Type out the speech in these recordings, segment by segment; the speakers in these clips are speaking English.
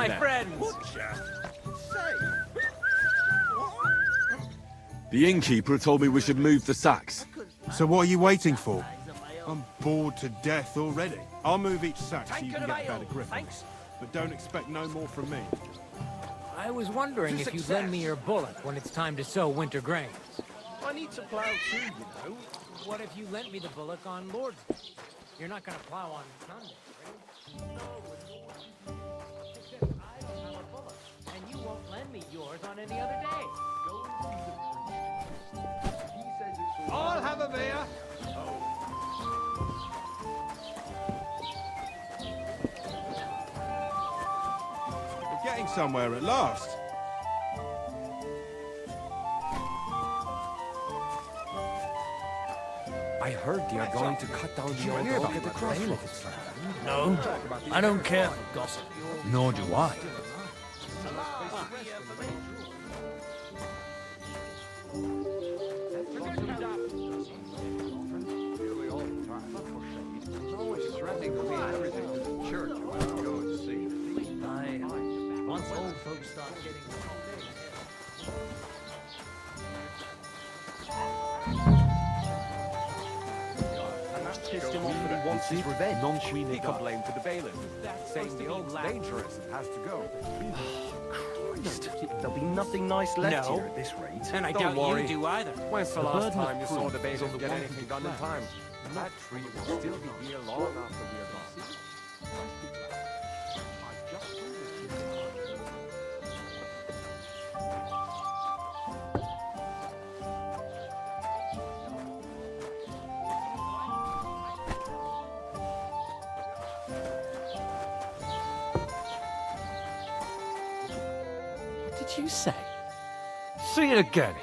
my then. friends! The innkeeper told me we should move the sacks. So what are you waiting for? I'm bored to death already. I'll move each sack so you can get a better grip on it. But don't expect no more from me. I was wondering if you'd lend me your bullock when it's time to sow winter grains. I need to plow too, you know. What if you lent me the bullock on Lord's Day? You're not gonna plow on Sunday, right? No, except I don't have a bullock, and you won't lend me yours on any other day. I'll have a beer. We're getting somewhere at last. I heard they are going to cut down the old oak at the crossroads. No, I don't care for gossip. Nor do I. Once old folks start getting Pissed him off that he wants his revenge. He complained to the bailiff, saying the oak's dangerous and has to go. Christ, there'll be nothing nice left here at this rate. And I Don't doubt worry. you do either. When's the last time you saw the bailiff get anything done in time? That tree will still be here long after we are gone. What did you say? Say it again.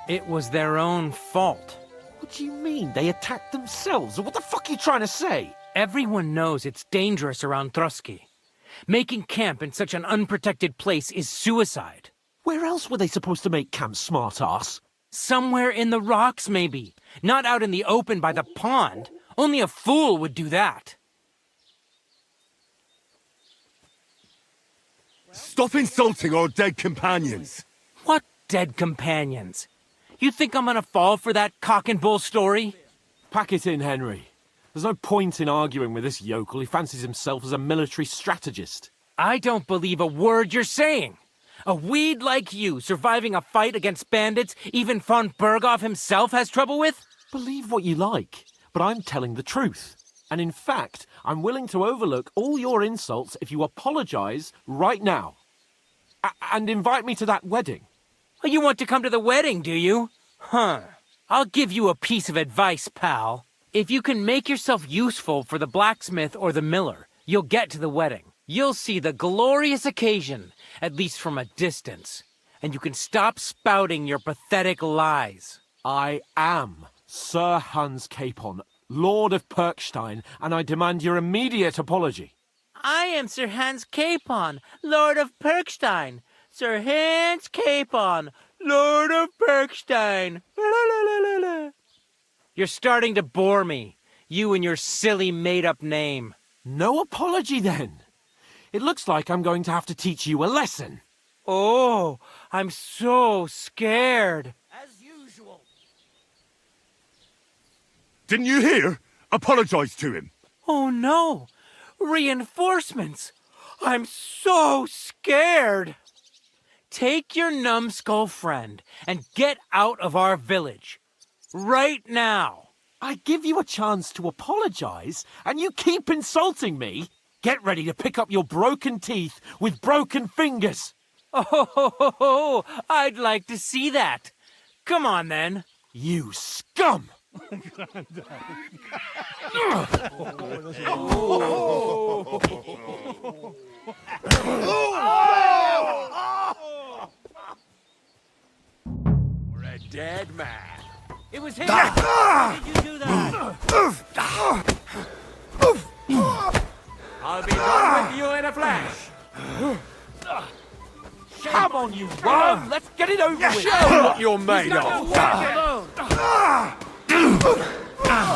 It was their own fault. What do you mean? They attacked themselves? What the fuck are you trying to say? Everyone knows it's dangerous around Trusky. Making camp in such an unprotected place is suicide. Where else were they supposed to make camp, smart-ass? Somewhere in the rocks, maybe. Not out in the open by the pond. Only a fool would do that. Stop insulting our dead companions! What dead companions? You think I'm gonna fall for that cock and bull story? Pack it in, Henry. There's no point in arguing with this yokel. He fancies himself as a military strategist. I don't believe a word you're saying. A weed like you surviving a fight against bandits even von Berghoff himself has trouble with? Believe what you like, but I'm telling the truth. And in fact, I'm willing to overlook all your insults if you apologize right now. And invite me to that wedding. Oh, you want to come to the wedding, do you? Huh. I'll give you a piece of advice, pal. If you can make yourself useful for the blacksmith or the miller, you'll get to the wedding. You'll see the glorious occasion, at least from a distance. And you can stop spouting your pathetic lies. I am Sir Hans Capon, Lord of Perkstein, and I demand your immediate apology. I am Sir Hans Capon, Lord of Perkstein. Sir Hans Capon, Lord of Perkstein. You're starting to bore me, you and your silly made-up name. No apology, then. It looks like I'm going to have to teach you a lesson. Oh, I'm so scared. As usual. Didn't you hear? Apologize to him. Oh no, reinforcements. I'm so scared. Take your numbskull friend and get out of our village. Right now. I give you a chance to apologize, and you keep insulting me. Get ready to pick up your broken teeth with broken fingers. Oh, I'd like to see that. Come on, then. You scum! We're a dead man. It was him. Why did you do that? I'll be done with you in a flash. Come on, you worm! Let's get it over with! Show what you're made Not of. gonna walk alone.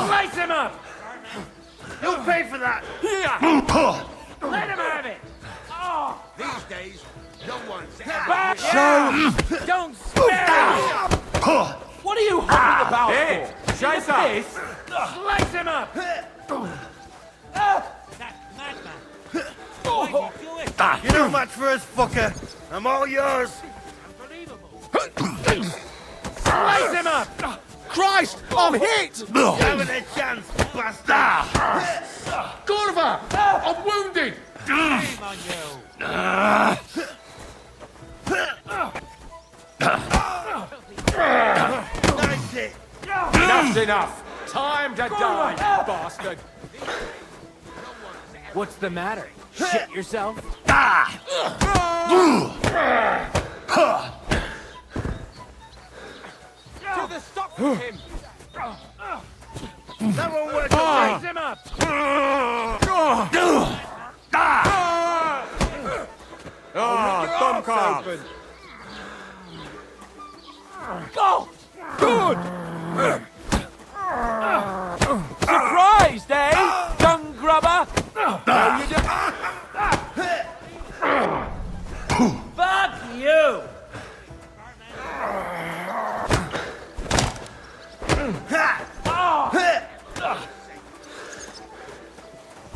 Slice him up. He'll pay for that. Let him have it. These days, Don't spare him! What are you hopping about for? Chase up! Slice him up! That madman! What did you do it? You're no match for us, fucker. I'm all yours. Unbelievable! Slice him up! Christ! I'm hit! You haven't a chance, bastard. Gorva! I'm wounded! Shame on you! Nice hit. Enough's enough! Time to die, you bastard! What's the matter? Shit yourself? To the stop with him! That won't work. Slice him up! Tomcat! Go! Good! Surprised, eh? Dung grubber! No, you don't. Fuck you!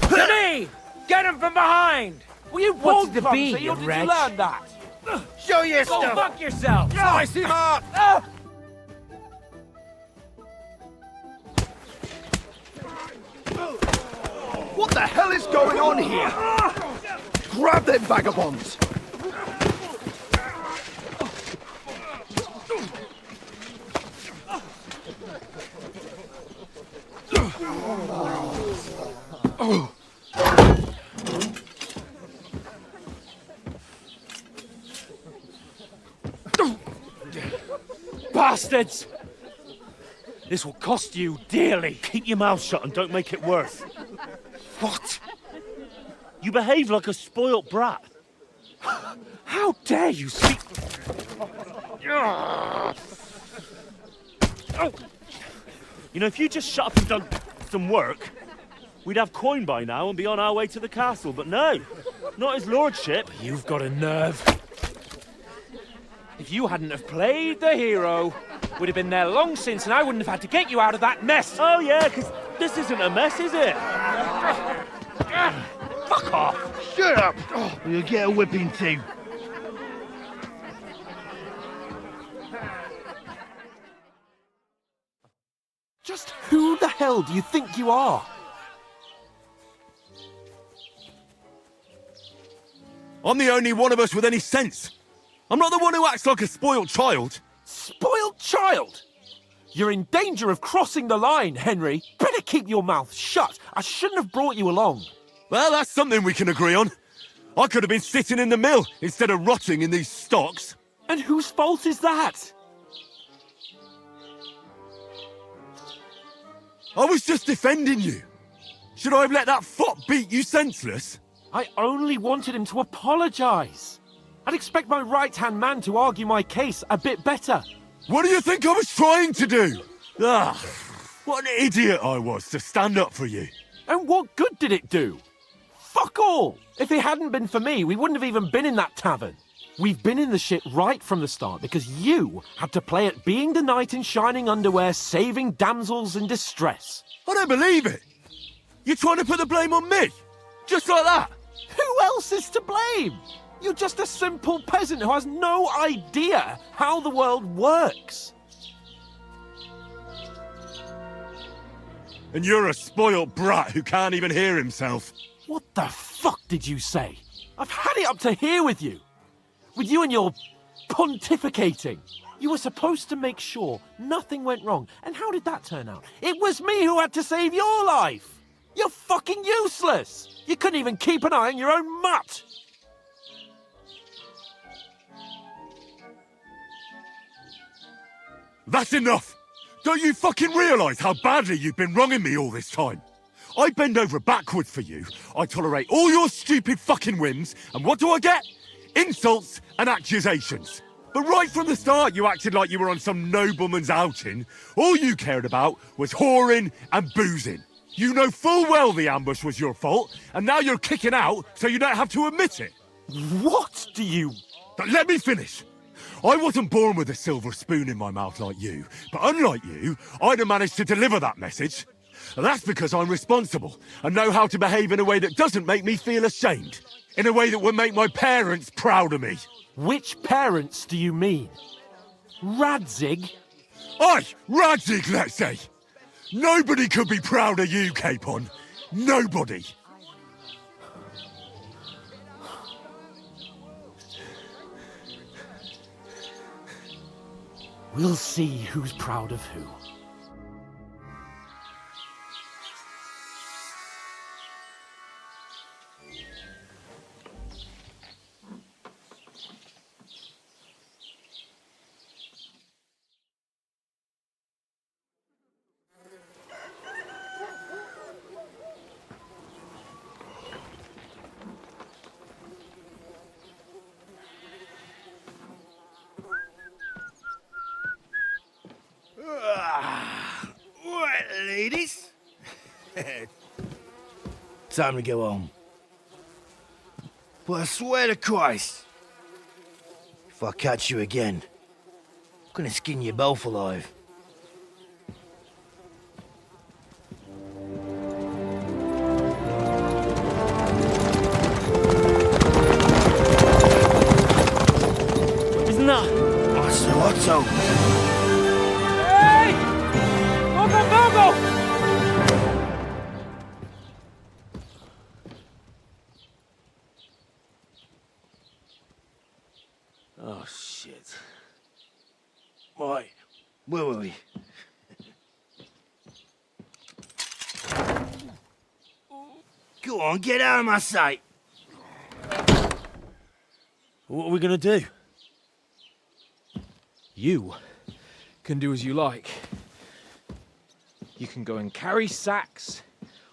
To me! Get him from behind! Well, you What's won't, the Bumsy, bee, or did you wretch? learn that? Show your Go stuff. fuck yourself! Slice him up! What the hell is going on here? Grab them vagabonds! Bastards! This will cost you dearly. Keep your mouth shut and don't make it worse. What? You behave like a spoilt brat. How dare you speak? You know, if you just shut up and done some work, we'd have coin by now and be on our way to the castle. But no, not his lordship. You've got a nerve. If you hadn't have played the hero, we'd have been there long since, and I wouldn't have had to get you out of that mess. Oh yeah, because this isn't a mess, is it? Fuck off! Shut up! Oh, you'll get a whipping too. Just who the hell do you think you are? I'm the only one of us with any sense. I'm not the one who acts like a spoiled child. Spoiled child! You're in danger of crossing the line, Henry. Better keep your mouth shut. I shouldn't have brought you along. Well, that's something we can agree on. I could have been sitting in the mill instead of rotting in these stocks. And whose fault is that? I was just defending you. Should I have let that fop beat you senseless? I only wanted him to apologise. I'd expect my right-hand man to argue my case a bit better. What do you think I was trying to do? Ah, what an idiot I was to stand up for you. And what good did it do? Fuck all! If it hadn't been for me, we wouldn't have even been in that tavern. We've been in the shit right from the start because you had to play at being the knight in shining underwear, saving damsels in distress. I don't believe it. You're trying to put the blame on me? Just like that? Who else is to blame? You're just a simple peasant who has no idea how the world works. And you're a spoiled brat who can't even hear himself. What the fuck did you say? I've had it up to here with you. With you and your pontificating. You were supposed to make sure nothing went wrong. And how did that turn out? It was me who had to save your life. You're fucking useless. You couldn't even keep an eye on your own mutt. That's enough! Don't you fucking realise how badly you've been wronging me all this time? I bend over backwards for you, I tolerate all your stupid fucking whims, and what do I get? Insults and accusations. But right from the start you acted like you were on some nobleman's outing. All you cared about was whoring and boozing. You know full well the ambush was your fault, and now you're kicking out so you don't have to admit it. What do you But let me finish. I wasn't born with a silver spoon in my mouth like you, but unlike you, I'd have managed to deliver that message. That's because I'm responsible and know how to behave in a way that doesn't make me feel ashamed. In a way that would make my parents proud of me. Which parents do you mean? Radzig? Aye, Radzig, let's say. Nobody could be proud of you, Capon. Nobody. We'll see who's proud of who. Right, ladies. Time to go home. But I swear to Christ, if I catch you again, I'm gonna skin you both alive. Isn't that? Otto. Hey! Go! Oh, shit. Right, where were we? Go on, get out of my sight. What are we gonna do? You can do as you like. You can go and carry sacks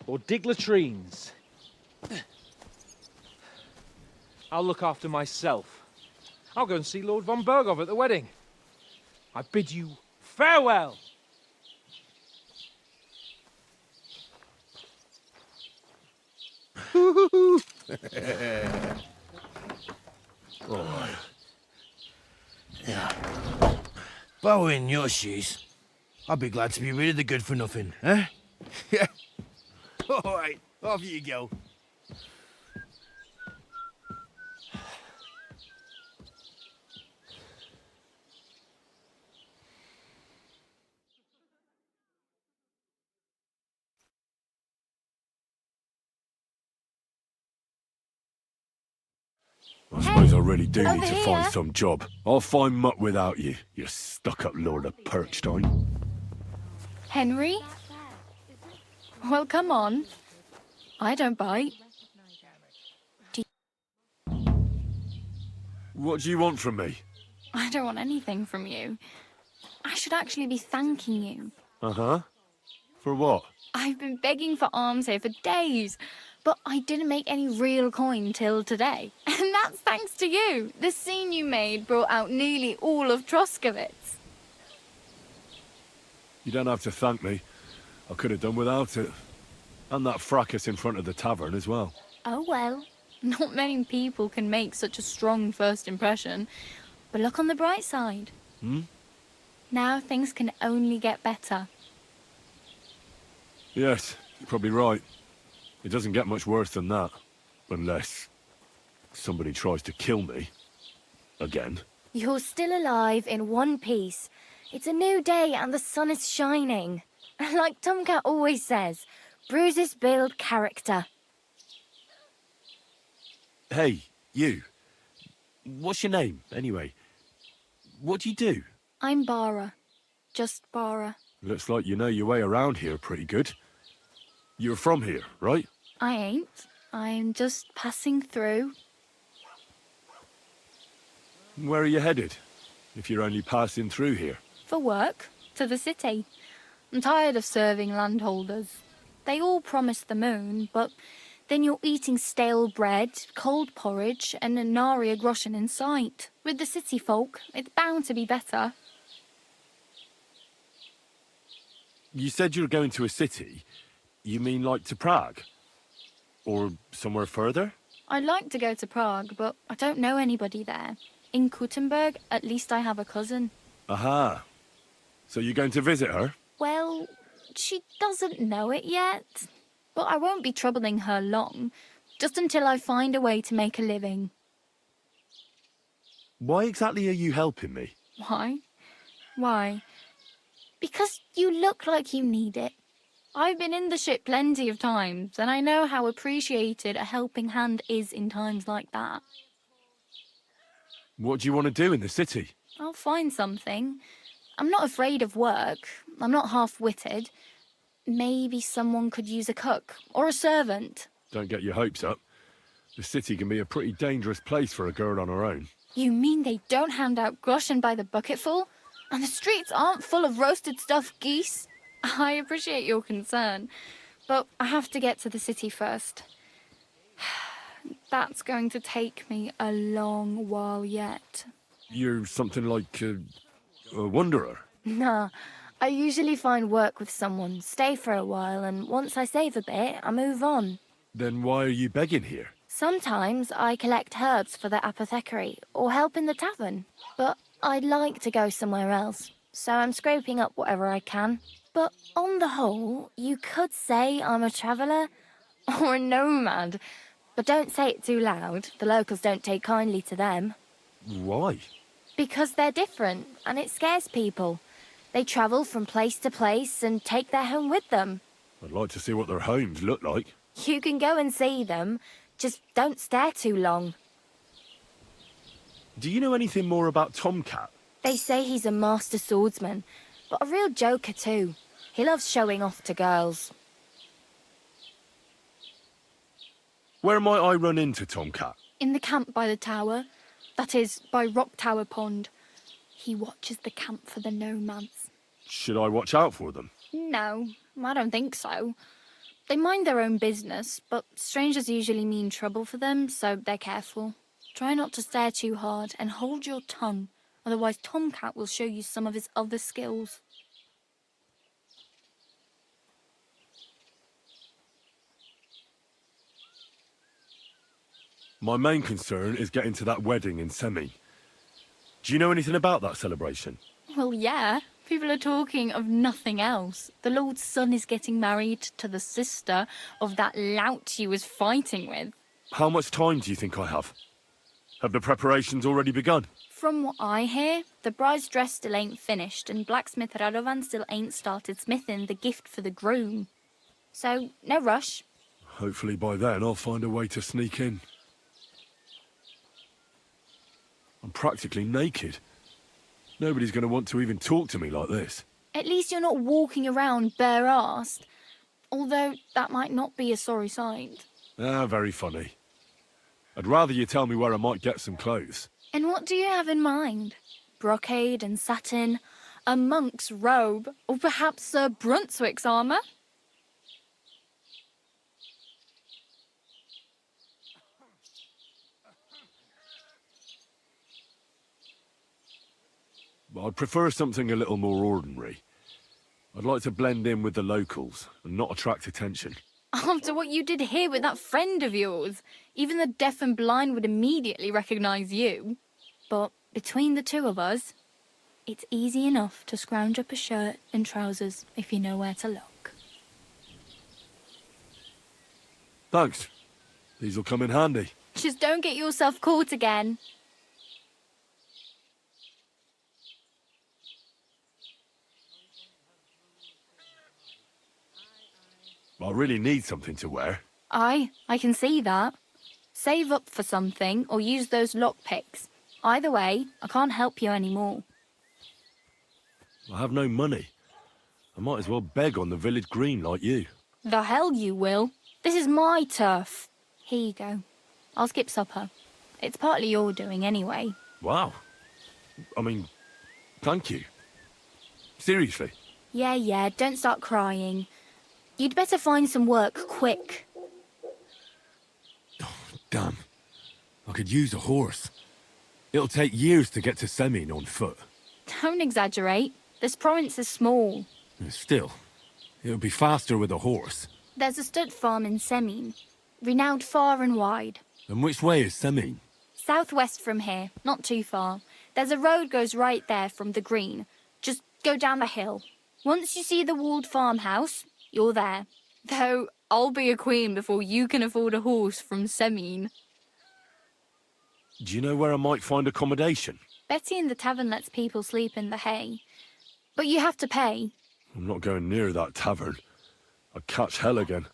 or dig latrines. I'll look after myself. I'll go and see Lord von Bergov at the wedding. I bid you farewell. If I were in your shoes, I'd be glad to be rid of the good for nothing, eh? Yeah. All right, off you go. I suppose I really do over need to here. find some job. I'll find mutt without you, you stuck-up Lord of Perkstein. Henry? Well, come on. I don't bite. What do you want from me? I don't want anything from you. I should actually be thanking you. Uh-huh. For what? I've been begging for alms here for days, but I didn't make any real coin till today. And that's thanks to you. The scene you made brought out nearly all of Troskowitz. You don't have to thank me. I could have done without it. And that fracas in front of the tavern as well. Oh well. Not many people can make such a strong first impression. But look on the bright side. Now things can only get better. Yes, you're probably right. It doesn't get much worse than that. Unless somebody tries to kill me. Again. You're still alive in one piece. It's a new day and the sun is shining. Like Tomcat always says, bruises build character. Hey, you. What's your name, anyway? What do you do? I'm Bara. Just Bara. Looks like you know your way around here pretty good. You're from here, right? I ain't. I'm just passing through. Where are you headed? If you're only passing through here. For work. To the city. I'm tired of serving landholders. They all promise the moon, but then you're eating stale bread, cold porridge, and a Naria groschen in sight. With the city folk, it's bound to be better. You said you were going to a city. You mean like to Prague? Or somewhere further? I'd like to go to Prague, but I don't know anybody there. In Kuttenberg, at least I have a cousin. Aha. So you're going to visit her? Well, she doesn't know it yet. But I won't be troubling her long, just until I find a way to make a living. Why exactly are you helping me? Why? Why? Because you look like you need it. I've been in the ship plenty of times, and I know how appreciated a helping hand is in times like that. What do you want to do in the city? I'll find something. I'm not afraid of work. I'm not half-witted. Maybe someone could use a cook or a servant. Don't get your hopes up. The city can be a pretty dangerous place for a girl on her own. You mean they don't hand out groschen by the bucketful? And the streets aren't full of roasted stuffed geese? I appreciate your concern, but I have to get to the city first. That's going to take me a long while yet. You're something like a wanderer. Nah, I usually find work with someone, stay for a while, and once I save a bit, I move on. Then why are you begging here? Sometimes I collect herbs for the apothecary or help in the tavern, but I'd like to go somewhere else, so I'm scraping up whatever I can. But on the whole, you could say I'm a traveller or a nomad, but don't say it too loud. The locals don't take kindly to them. Why? Because they're different, and it scares people. They travel from place to place and take their home with them. I'd like to see what their homes look like. You can go and see them, just don't stare too long. Do you know anything more about Tomcat? They say he's a master swordsman, but a real joker too. He loves showing off to girls. Where might I run into Tomcat? In the camp by the tower. That is, by Rock Tower Pond. He watches the camp for the nomads. Should I watch out for them? No, I don't think so. They mind their own business, but strangers usually mean trouble for them, so they're careful. Try not to stare too hard and hold your tongue, otherwise Tomcat will show you some of his other skills. My main concern is getting to that wedding in Semi. Do you know anything about that celebration? Well, yeah. People are talking of nothing else. The Lord's son is getting married to the sister of that lout you was fighting with. How much time do you think I have? Have the preparations already begun? From what I hear, the bride's dress still ain't finished, and blacksmith Radovan still ain't started smithing the gift for the groom. So, no rush. Hopefully by then I'll find a way to sneak in. I'm practically naked. Nobody's going to want to even talk to me like this. At least you're not walking around bare-arsed. Although that might not be a sorry sight. Ah, very funny. I'd rather you tell me where I might get some clothes. And what do you have in mind? Brocade and satin, a monk's robe, or perhaps Sir Brunswick's armour? I'd prefer something a little more ordinary. I'd like to blend in with the locals and not attract attention. After what you did here with that friend of yours, even the deaf and blind would immediately recognise you. But between the two of us, it's easy enough to scrounge up a shirt and trousers if you know where to look. Thanks. These'll come in handy. Just don't get yourself caught again. I really need something to wear. I can see that. Save up for something or use those lockpicks. Either way, I can't help you anymore. I have no money. I might as well beg on the village green like you. The hell you will. This is my turf. Here you go. I'll skip supper. It's partly your doing anyway. Wow. I mean, thank you. Seriously. Yeah, don't start crying. You'd better find some work quick. Damn. I could use a horse. It'll take years to get to Semin on foot. Don't exaggerate. This province is small. Still, it'll be faster with a horse. There's a stud farm in Semin, renowned far and wide. And which way is Semin? southwest from here, not too far. There's a road goes right there from the green. Just go down the hill. Once you see the walled farmhouse, you're there. Though I'll be a queen before you can afford a horse from Semine. Do you know where I might find accommodation? Betty in the tavern lets people sleep in the hay. But you have to pay. I'm not going near that tavern. I'd catch hell again.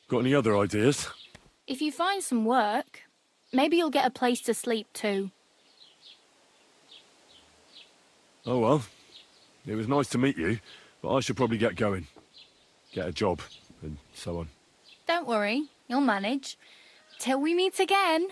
Got any other ideas? If you find some work, maybe you'll get a place to sleep too. Oh well. It was nice to meet you, but I should probably get going. Get a job, and so on. Don't worry, you'll manage. Till we meet again.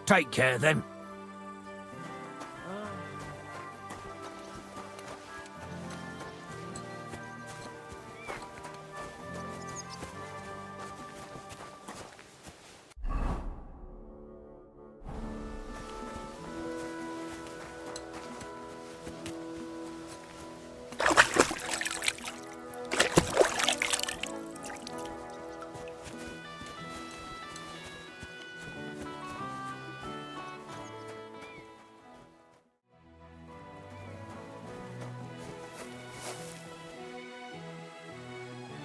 Take care then.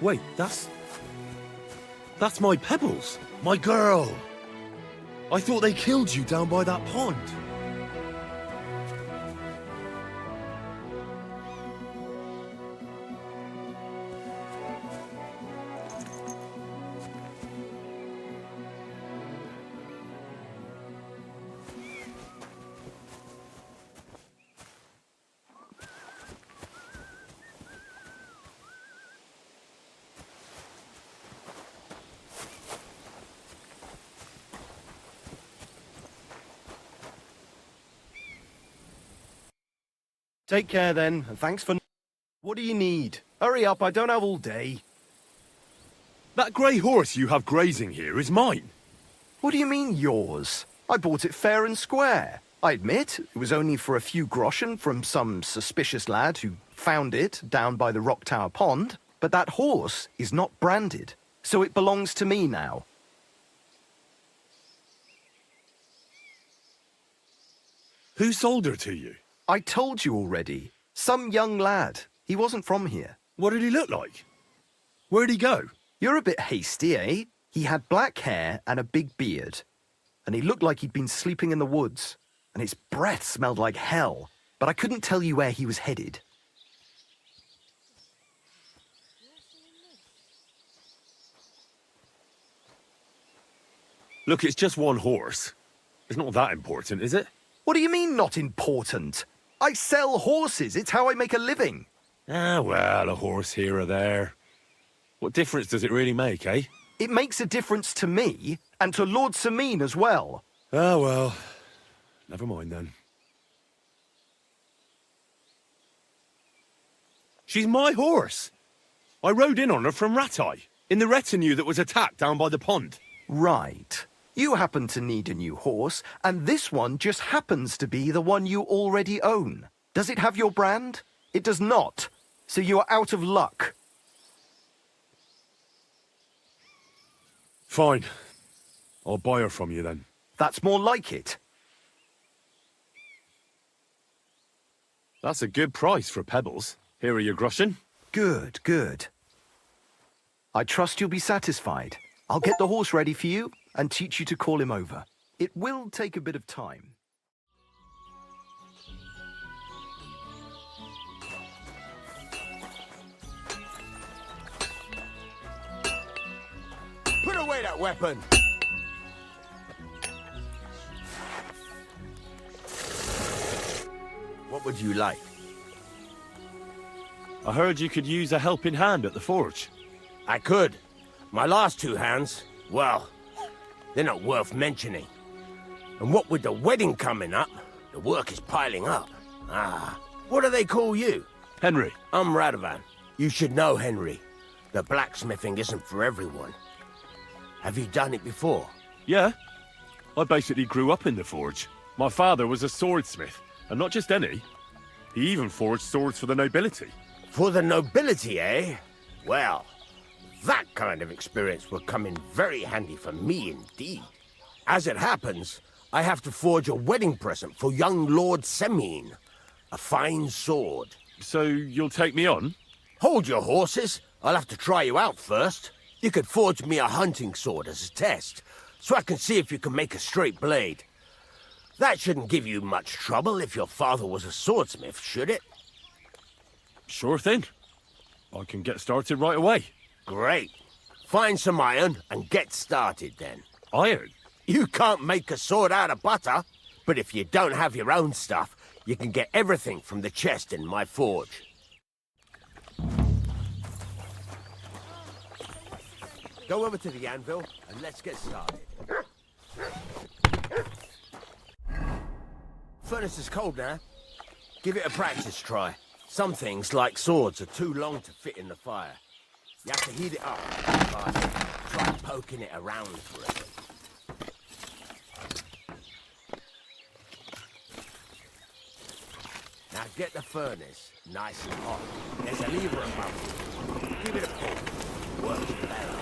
Wait, that's my Pebbles. My girl. I thought they killed you down by that pond. Take care then, and thanks for... What do you need? Hurry up, I don't have all day. That grey horse you have grazing here is mine. What do you mean, yours? I bought it fair and square. I admit, it was only for a few groschen from some suspicious lad who found it down by the Rock Tower Pond, but that horse is not branded, so it belongs to me now. Who sold her to you? I told you already. Some young lad. He wasn't from here. What did he look like? Where'd he go? You're a bit hasty, eh? He had black hair and a big beard. And he looked like he'd been sleeping in the woods. And his breath smelled like hell. But I couldn't tell you where he was headed. Look, it's just one horse. It's not that important, is it? What do you mean, not important? I sell horses. It's how I make a living. Ah, well, a horse here or there. What difference does it really make, eh? It makes a difference to me, and to Lord Semine as well. Ah, well. Never mind, then. She's my horse. I rode in on her from Ratai, in the retinue that was attacked down by the pond. Right. You happen to need a new horse, and this one just happens to be the one you already own. Does it have your brand? It does not. So you are out of luck. Fine. I'll buy her from you then. That's more like it. That's a good price for Pebbles. Here are your groschen. Good, good. I trust you'll be satisfied. I'll get the horse ready for you and teach you to call him over. It will take a bit of time. Put away that weapon. What would you like? I heard you could use a helping hand at the forge. I could. My last two hands, well, they're not worth mentioning. And what with the wedding coming up, the work is piling up. Ah, what do they call you? Henry. I'm Radovan. You should know, Henry. The blacksmithing isn't for everyone. Have you done it before? Yeah. I basically grew up in the forge. My father was a swordsmith, and not just any. He even forged swords for the nobility. For the nobility, eh? Well, that kind of experience will come in very handy for me indeed. As it happens, I have to forge a wedding present for young Lord Semine. A fine sword. So you'll take me on? Hold your horses. I'll have to try you out first. You could forge me a hunting sword as a test, so I can see if you can make a straight blade. That shouldn't give you much trouble if your father was a swordsmith, should it? Sure thing. I can get started right away. Great. Find some iron and get started then. Iron? You can't make a sword out of butter, but if you don't have your own stuff, you can get everything from the chest in my forge. Go over to the anvil and let's get started. Furnace is cold now. Give it a practice try. Some things, like swords, are too long to fit in the fire. You have to heat it up. Try poking it around for a bit. Now get the furnace nice and hot. There's a lever above it. Give it a pull. Works better.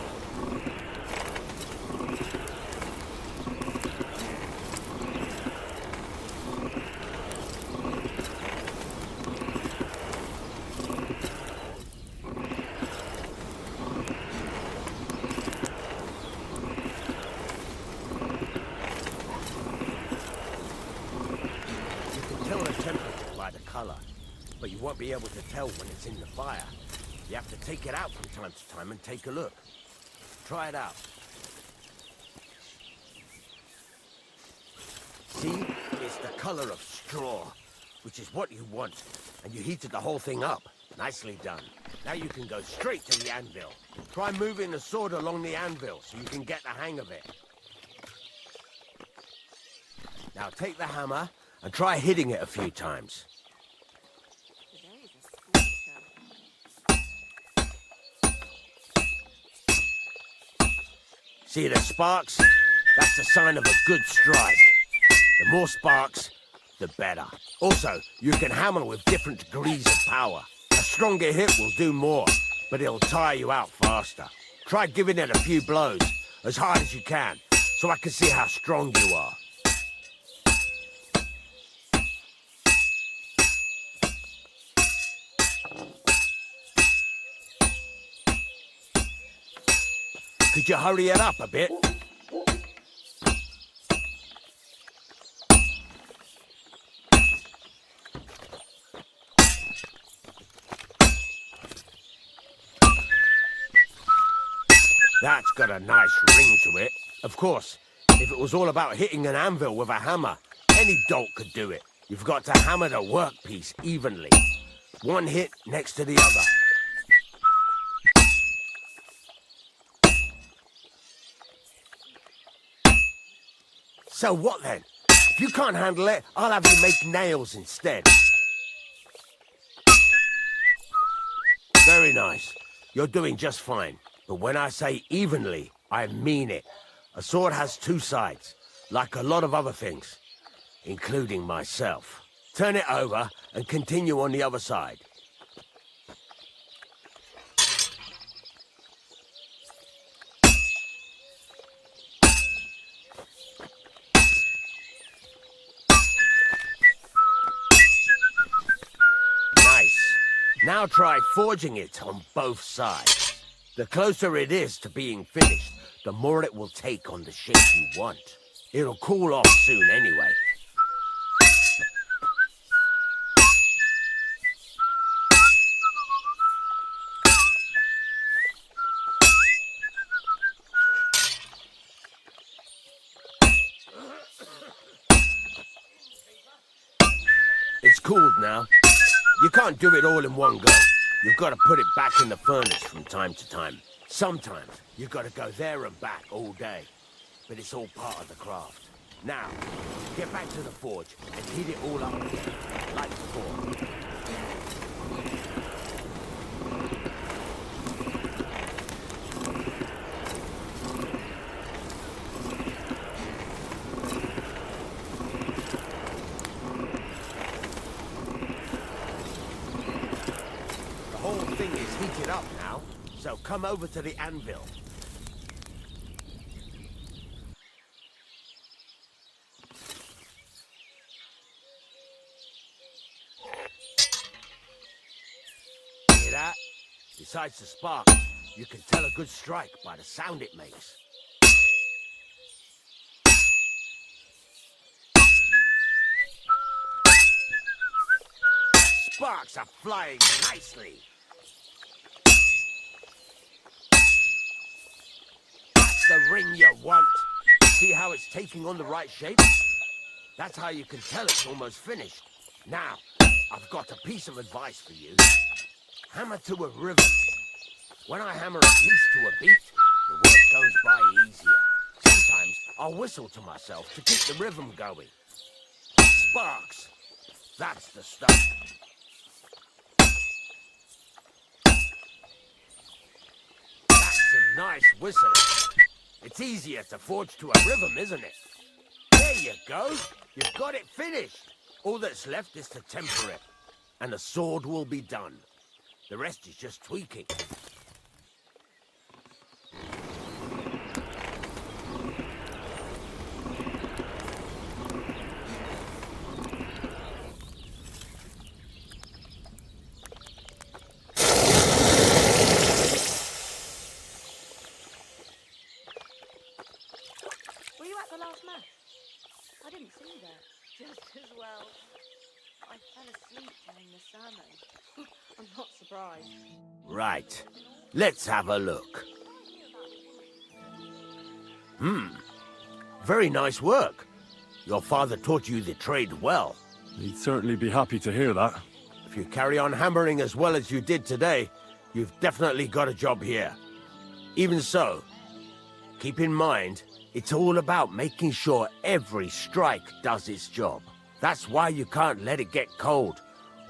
But you won't be able to tell when it's in the fire. You have to take it out from time to time and take a look. Try it out. See? It's the color of straw, which is what you want. And you heated the whole thing up. Nicely done. Now you can go straight to the anvil. Try moving the sword along the anvil so you can get the hang of it. Now take the hammer and try hitting it a few times. See the sparks? That's the sign of a good strike. The more sparks, the better. Also, you can hammer with different degrees of power. A stronger hit will do more, but it'll tire you out faster. Try giving it a few blows, as hard as you can, so I can see how strong you are. Could you hurry it up a bit? That's got a nice ring to it. Of course, if it was all about hitting an anvil with a hammer, any dolt could do it. You've got to hammer the workpiece evenly. One hit next to the other. So what then? If you can't handle it, I'll have you make nails instead. Very nice. You're doing just fine. But when I say evenly, I mean it. A sword has two sides, like a lot of other things, including myself. Turn it over and continue on the other side. Now try forging it on both sides. The closer it is to being finished, the more it will take on the shape you want. It'll cool off soon anyway. It's cooled now. You can't do it all in one go. You've got to put it back in the furnace from time to time. Sometimes you've got to go there and back all day. But it's all part of the craft. Now, get back to the forge and heat it all up again, like before. come over to the anvil. Hear that? Besides the sparks, you can tell a good strike by the sound it makes. Sparks are flying nicely. That's the ring you want. See how it's taking on the right shape? That's how you can tell it's almost finished. Now, I've got a piece of advice for you. Hammer to a rhythm. When I hammer a piece to a beat, the work goes by easier. Sometimes I'll whistle to myself to keep the rhythm going. Sparks. That's the stuff. That's some nice whistling. It's easier to forge to a rhythm, isn't it? There you go. You've got it finished. All that's left is to temper it. And the sword will be done. The rest is just tweaking. Were you at the last mass? I didn't see you there. Just as well. I fell asleep during the sermon. I'm not surprised. Right. Let's have a look. Very nice work. Your father taught you the trade well. He'd certainly be happy to hear that. If you carry on hammering as well as you did today, you've definitely got a job here. Even so, keep in mind, it's all about making sure every strike does its job. That's why you can't let it get cold,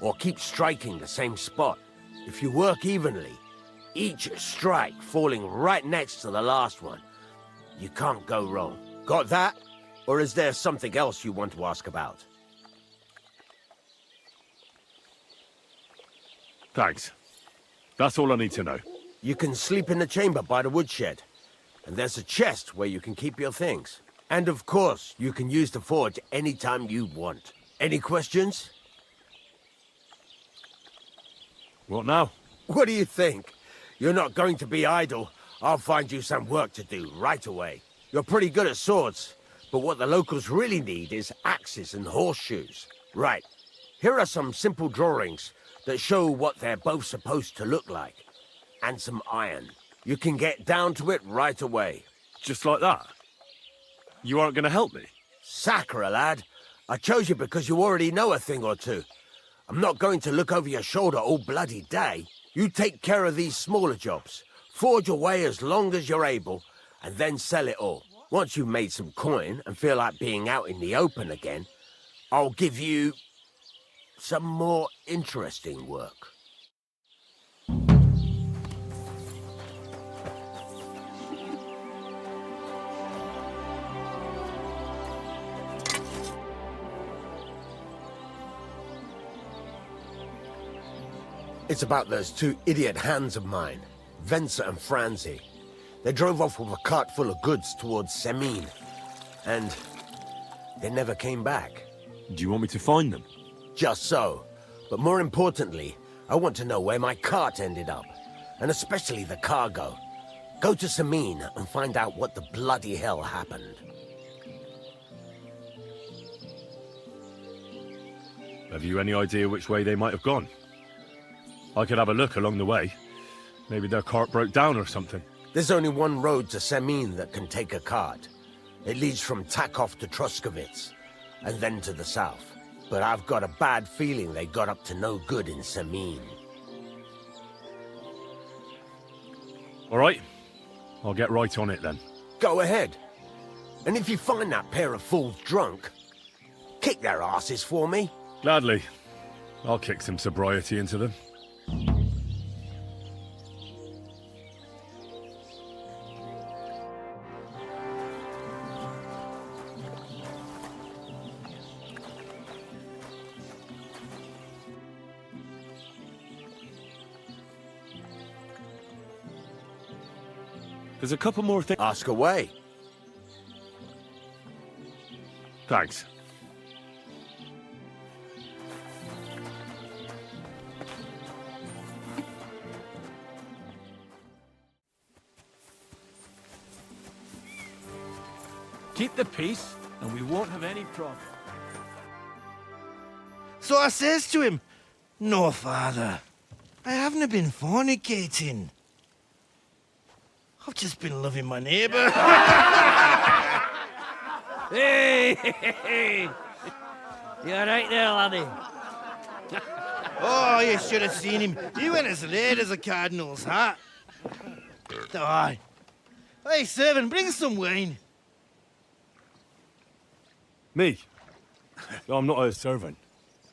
or keep striking the same spot. If you work evenly, each strike falling right next to the last one, you can't go wrong. Got that? Or is there something else you want to ask about? Thanks. That's all I need to know. You can sleep in the chamber by the woodshed. And there's a chest where you can keep your things. And of course, you can use the forge anytime you want. Any questions? What now? What do you think? You're not going to be idle. I'll find you some work to do right away. You're pretty good at swords, but what the locals really need is axes and horseshoes. Right. Here are some simple drawings that show what they're both supposed to look like. And some iron. You can get down to it right away. Just like that? You aren't going to help me? Sacre, lad. I chose you because you already know a thing or two. I'm not going to look over your shoulder all bloody day. You take care of these smaller jobs. Forge away as long as you're able, and then sell it all. Once you've made some coin and feel like being out in the open again, I'll give you some more interesting work. It's about those two idiot hands of mine, Venser and Franzi. They drove off with a cart full of goods towards Semine, and they never came back. Do you want me to find them? Just so. But more importantly, I want to know where my cart ended up, and especially the cargo. Go to Semine and find out what the bloody hell happened. Have you any idea which way they might have gone? I could have a look along the way. Maybe their cart broke down or something. There's only one road to Semine that can take a cart. It leads from Takov to Troskovitz, and then to the south. But I've got a bad feeling they got up to no good in Semine. All right. I'll get right on it then. Go ahead. And if you find that pair of fools drunk, kick their asses for me. Gladly. I'll kick some sobriety into them. There's a couple more things. Ask away. Thanks. Keep the peace, and we won't have any problem. So I says to him, "No, father, I haven't been fornicating. I've just been loving my neighbour." Hey! You alright there, laddie? Oh, you should have seen him. He went as red as a cardinal's hat. Aye. Hey, servant, bring some wine. Me? No, I'm not a servant.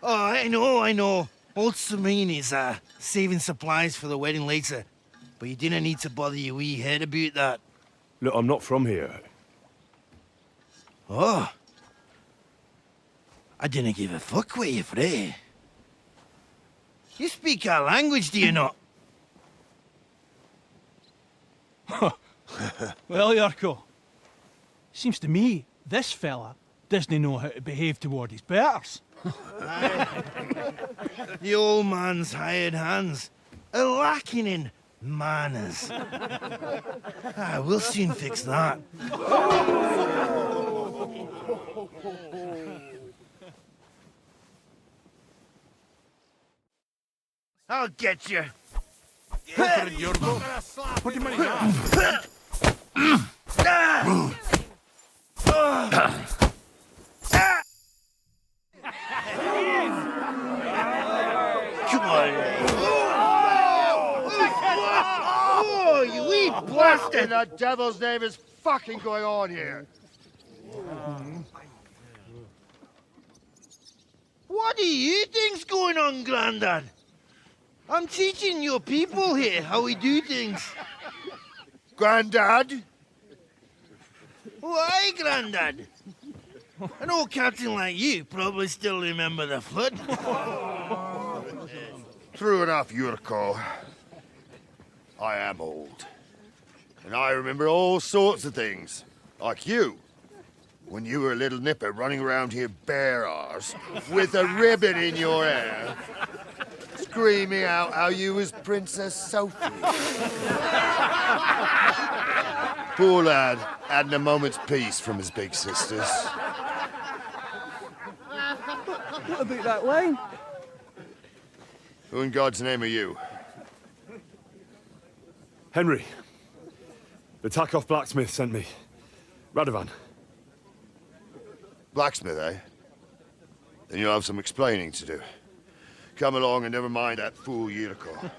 Oh, I know. Old Samine is saving supplies for the wedding later. But you didn't need to bother your wee head about that. Look, I'm not from here. Oh. I didn't give a fuck where you're from. You speak our language, do you not? Well, Yurko, seems to me this fella doesn't know how to behave toward his betters. The old man's hired hands are lacking in manners. We'll soon fix that. I'll get you. Put him in his arms. Come on. Oh, you wee What in bastard! the devil's name is fucking going on here? What do you think's going on, Grandad? I'm teaching your people here how we do things. Grandad? Why, Grandad? An old captain like you probably still remember the flood. True enough, Yurko. I am old. And I remember all sorts of things. Like you. When you were a little nipper running around here bare arse, with a ribbon in your hair, screaming out how you was Princess Sophie. Poor lad, hadn't a moment's peace from his big sisters. What about that wine? Who in God's name are you? Henry. The Takoff blacksmith sent me. Radovan. Blacksmith, eh? Then you'll have some explaining to do. Come along and never mind that fool Yurko.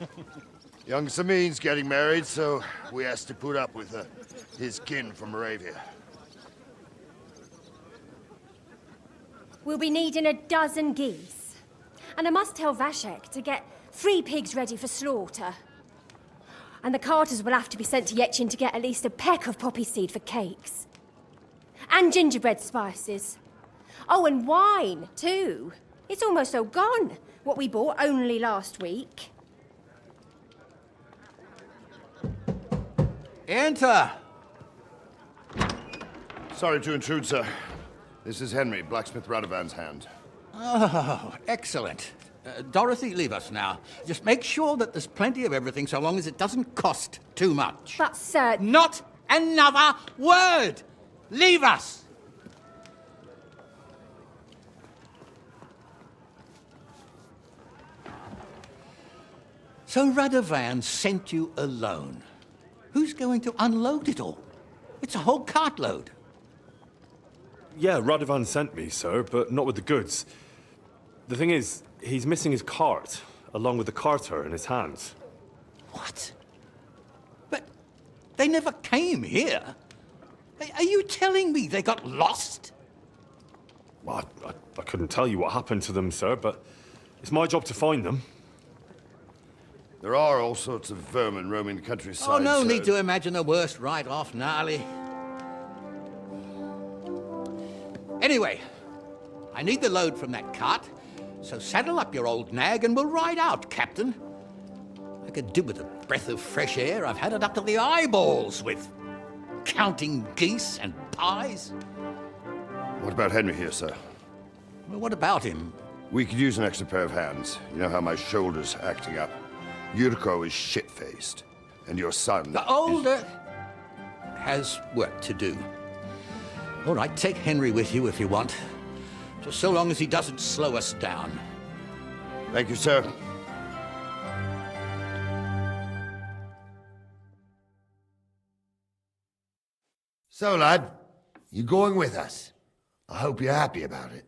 Young Samin's getting married, so we has to put up with his kin from Moravia. We'll be needing a dozen geese. And I must tell Vashek to get 3 pigs ready for slaughter. And the carters will have to be sent to Yetchin to get at least a peck of poppy seed for cakes. And gingerbread spices. Oh, and wine, too. It's almost all gone, what we bought only last week. Enter! Sorry to intrude, sir. This is Henry, blacksmith Radovan's hand. Oh, excellent. Dorothy, leave us now. Just make sure that there's plenty of everything so long as it doesn't cost too much. But, sir... Not another word! Leave us! So Radovan sent you alone. Who's going to unload it all? It's a whole cartload. Yeah, Radovan sent me, sir, but not with the goods. The thing is, he's missing his cart, along with the carter in his hands. What? But they never came here. Are you telling me they got lost? Well, I couldn't tell you what happened to them, sir, but it's my job to find them. There are all sorts of vermin roaming the countryside. Oh, no sir. need to imagine the worst right off, gnarly. Anyway, I need the load from that cart, so saddle up your old nag and we'll ride out, Captain. I could do with a breath of fresh air. I've had it up to the eyeballs with counting geese and pies. What about Henry here, sir? Well, what about him? We could use an extra pair of hands. You know how my shoulder's acting up. Yurko is shit-faced. And your son The older has work to do. All right, take Henry with you if you want. Just so long as he doesn't slow us down. Thank you, sir. So, lad, you going with us? I hope you're happy about it.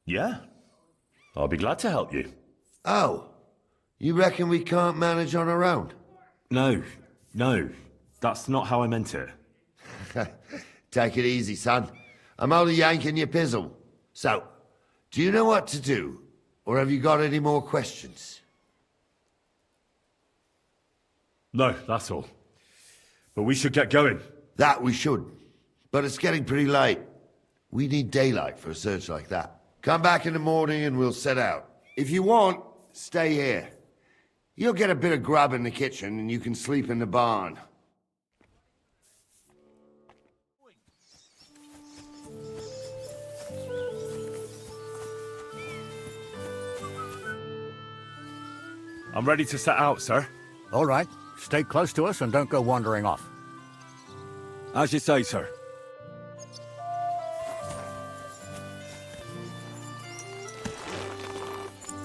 Yeah. I'll be glad to help you. Oh, you reckon we can't manage on our own? No, that's not how I meant it. Take it easy, son. I'm only yanking your pizzle. So, do you know what to do? Or have you got any more questions? No, that's all. But we should get going. That we should. But it's getting pretty late. We need daylight for a search like that. Come back in the morning and we'll set out. If you want, stay here. You'll get a bit of grub in the kitchen and you can sleep in the barn. I'm ready to set out, sir. All right. Stay close to us and don't go wandering off. As you say, sir.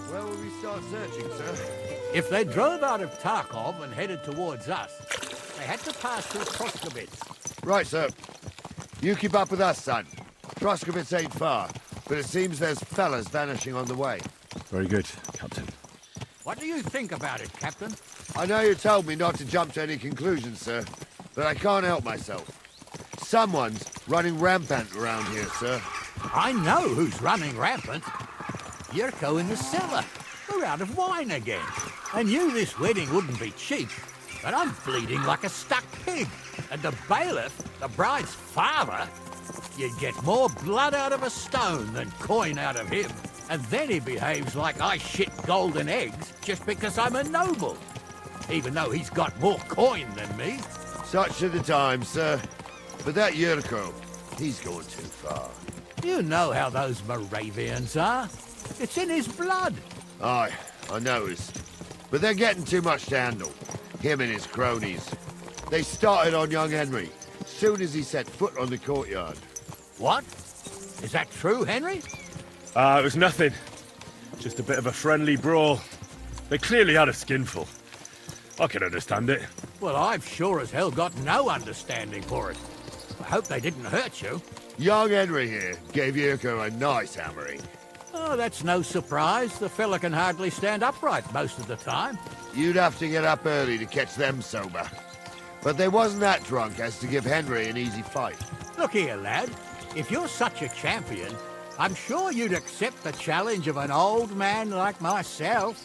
Where will we start searching, sir? If they drove out of Tarkov and headed towards us, they had to pass through Troskovitz. Right, sir. You keep up with us, son. Troskovitz ain't far, but it seems there's fellas vanishing on the way. Very good, Captain. What do you think about it, Captain? I know you told me not to jump to any conclusions, sir, but I can't help myself. Someone's running rampant around here, sir. I know who's running rampant. Yurko in the cellar. We're out of wine again. I knew this wedding wouldn't be cheap, but I'm bleeding like a stuck pig. And the bailiff, the bride's father, you'd get more blood out of a stone than coin out of him. And then he behaves like I shit golden eggs just because I'm a noble. Even though he's got more coin than me. Such are the times, sir. But that Yurko, he's going too far. You know how those Moravians are. It's in his blood. Aye, I noticed. But they're getting too much to handle. Him and his cronies. They started on young Henry, soon as he set foot on the courtyard. What? Is that true, Henry? It was nothing. Just a bit of a friendly brawl. They clearly had a skinful. I can understand it. Well, I've sure as hell got no understanding for it. I hope they didn't hurt you. Young Henry here gave Yurko a nice hammering. Oh, that's no surprise. The fella can hardly stand upright most of the time. You'd have to get up early to catch them sober. But they wasn't that drunk as to give Henry an easy fight. Look here, lad. If you're such a champion, I'm sure you'd accept the challenge of an old man like myself.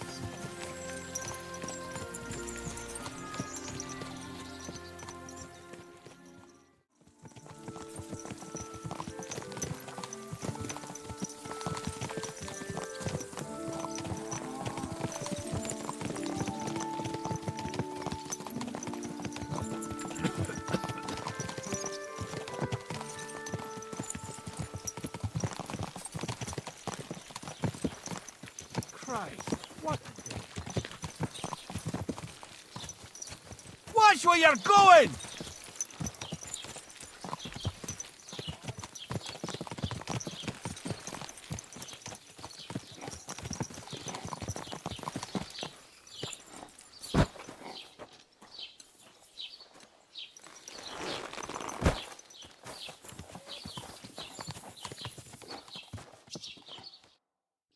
Watch where you're going!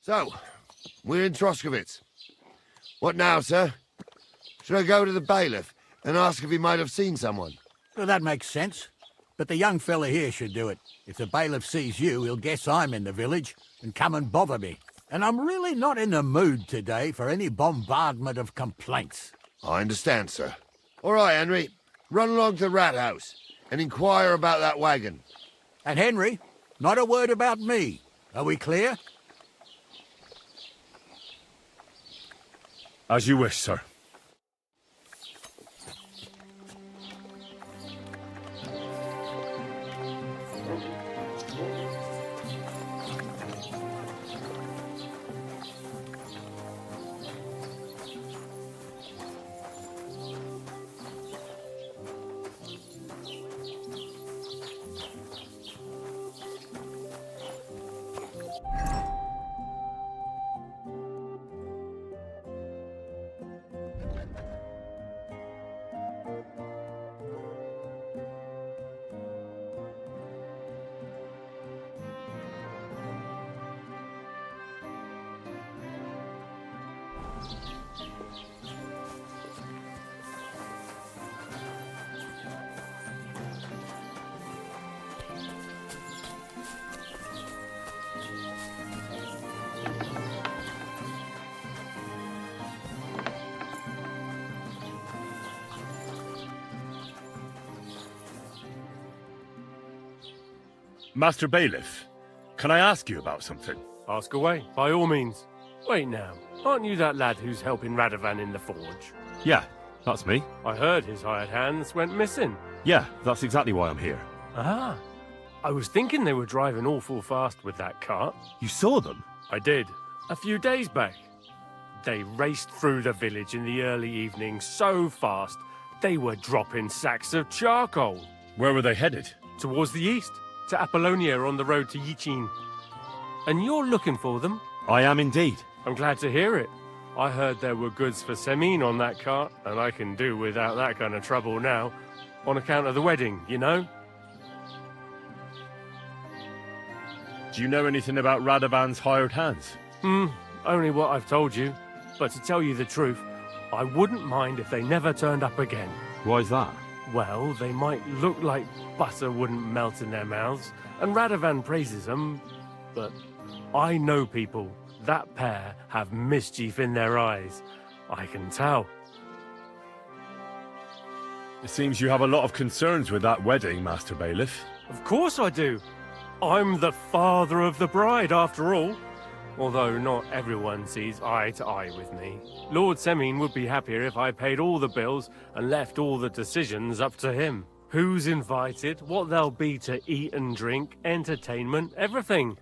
So, we're in Troskovitz. What now, sir? Should I go to the bailiff and ask if he might have seen someone? Well, that makes sense. But the young fella here should do it. If the bailiff sees you, he'll guess I'm in the village and come and bother me. And I'm really not in the mood today for any bombardment of complaints. I understand, sir. All right, Henry. Run along to the rat house and inquire about that wagon. And Henry, not a word about me. Are we clear? As you wish, sir. Master Bailiff, can I ask you about something? Ask away, by all means. Wait now, aren't you that lad who's helping Radovan in the forge? Yeah, that's me. I heard his hired hands went missing. Yeah, that's exactly why I'm here. Ah, I was thinking they were driving awful fast with that cart. You saw them? I did, a few days back. They raced through the village in the early evening so fast, they were dropping sacks of charcoal. Where were they headed? Towards the east, to Apollonia on the road to Yichin. And you're looking for them? I am indeed. I'm glad to hear it. I heard there were goods for Semin on that cart, and I can do without that kind of trouble now. On account of the wedding, you know? Do you know anything about Radovan's hired hands? Only what I've told you. But to tell you the truth, I wouldn't mind if they never turned up again. Why's that? Well, they might look like butter wouldn't melt in their mouths, and Radovan praises them, but I know people. That pair have mischief in their eyes. I can tell. It seems you have a lot of concerns with that wedding, Master Bailiff. Of course I do. I'm the father of the bride, after all. Although not everyone sees eye to eye with me. Lord Semin would be happier if I paid all the bills and left all the decisions up to him. Who's invited, what there'll be to eat and drink, entertainment, everything.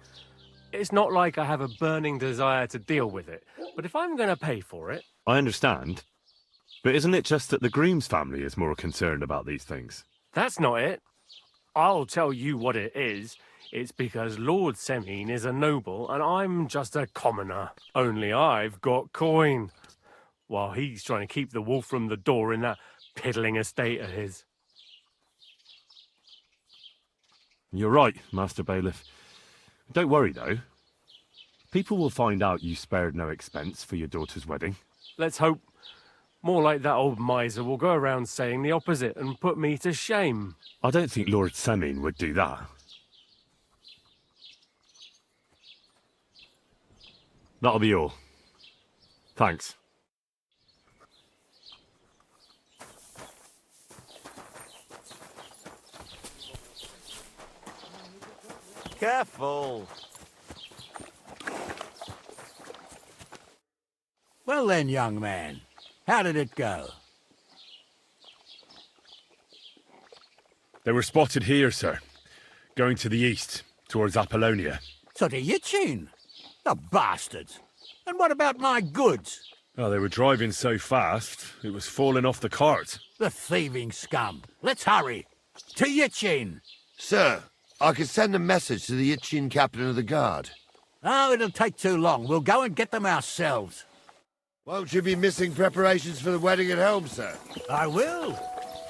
It's not like I have a burning desire to deal with it, but if I'm going to pay for it... I understand. But isn't it just that the groom's family is more concerned about these things? That's not it. I'll tell you what it is. It's because Lord Semin is a noble and I'm just a commoner. Only I've got coin. While he's trying to keep the wolf from the door in that piddling estate of his. You're right, Master Bailiff. Don't worry, though. People will find out you spared no expense for your daughter's wedding. Let's hope. More like that old miser will go around saying the opposite and put me to shame. I don't think Lord Semin would do that. That'll be all. Thanks. Careful. Well then, young man, how did it go? They were spotted here, sir. Going to the east, towards Apollonia. So to Yichin? The bastards! And what about my goods? Oh, they were driving so fast, it was falling off the cart. The thieving scum. Let's hurry. To Yichin. Sir, I could send a message to the Yichin captain of the guard. Oh, it'll take too long. We'll go and get them ourselves. Won't you be missing preparations for the wedding at home, sir? I will.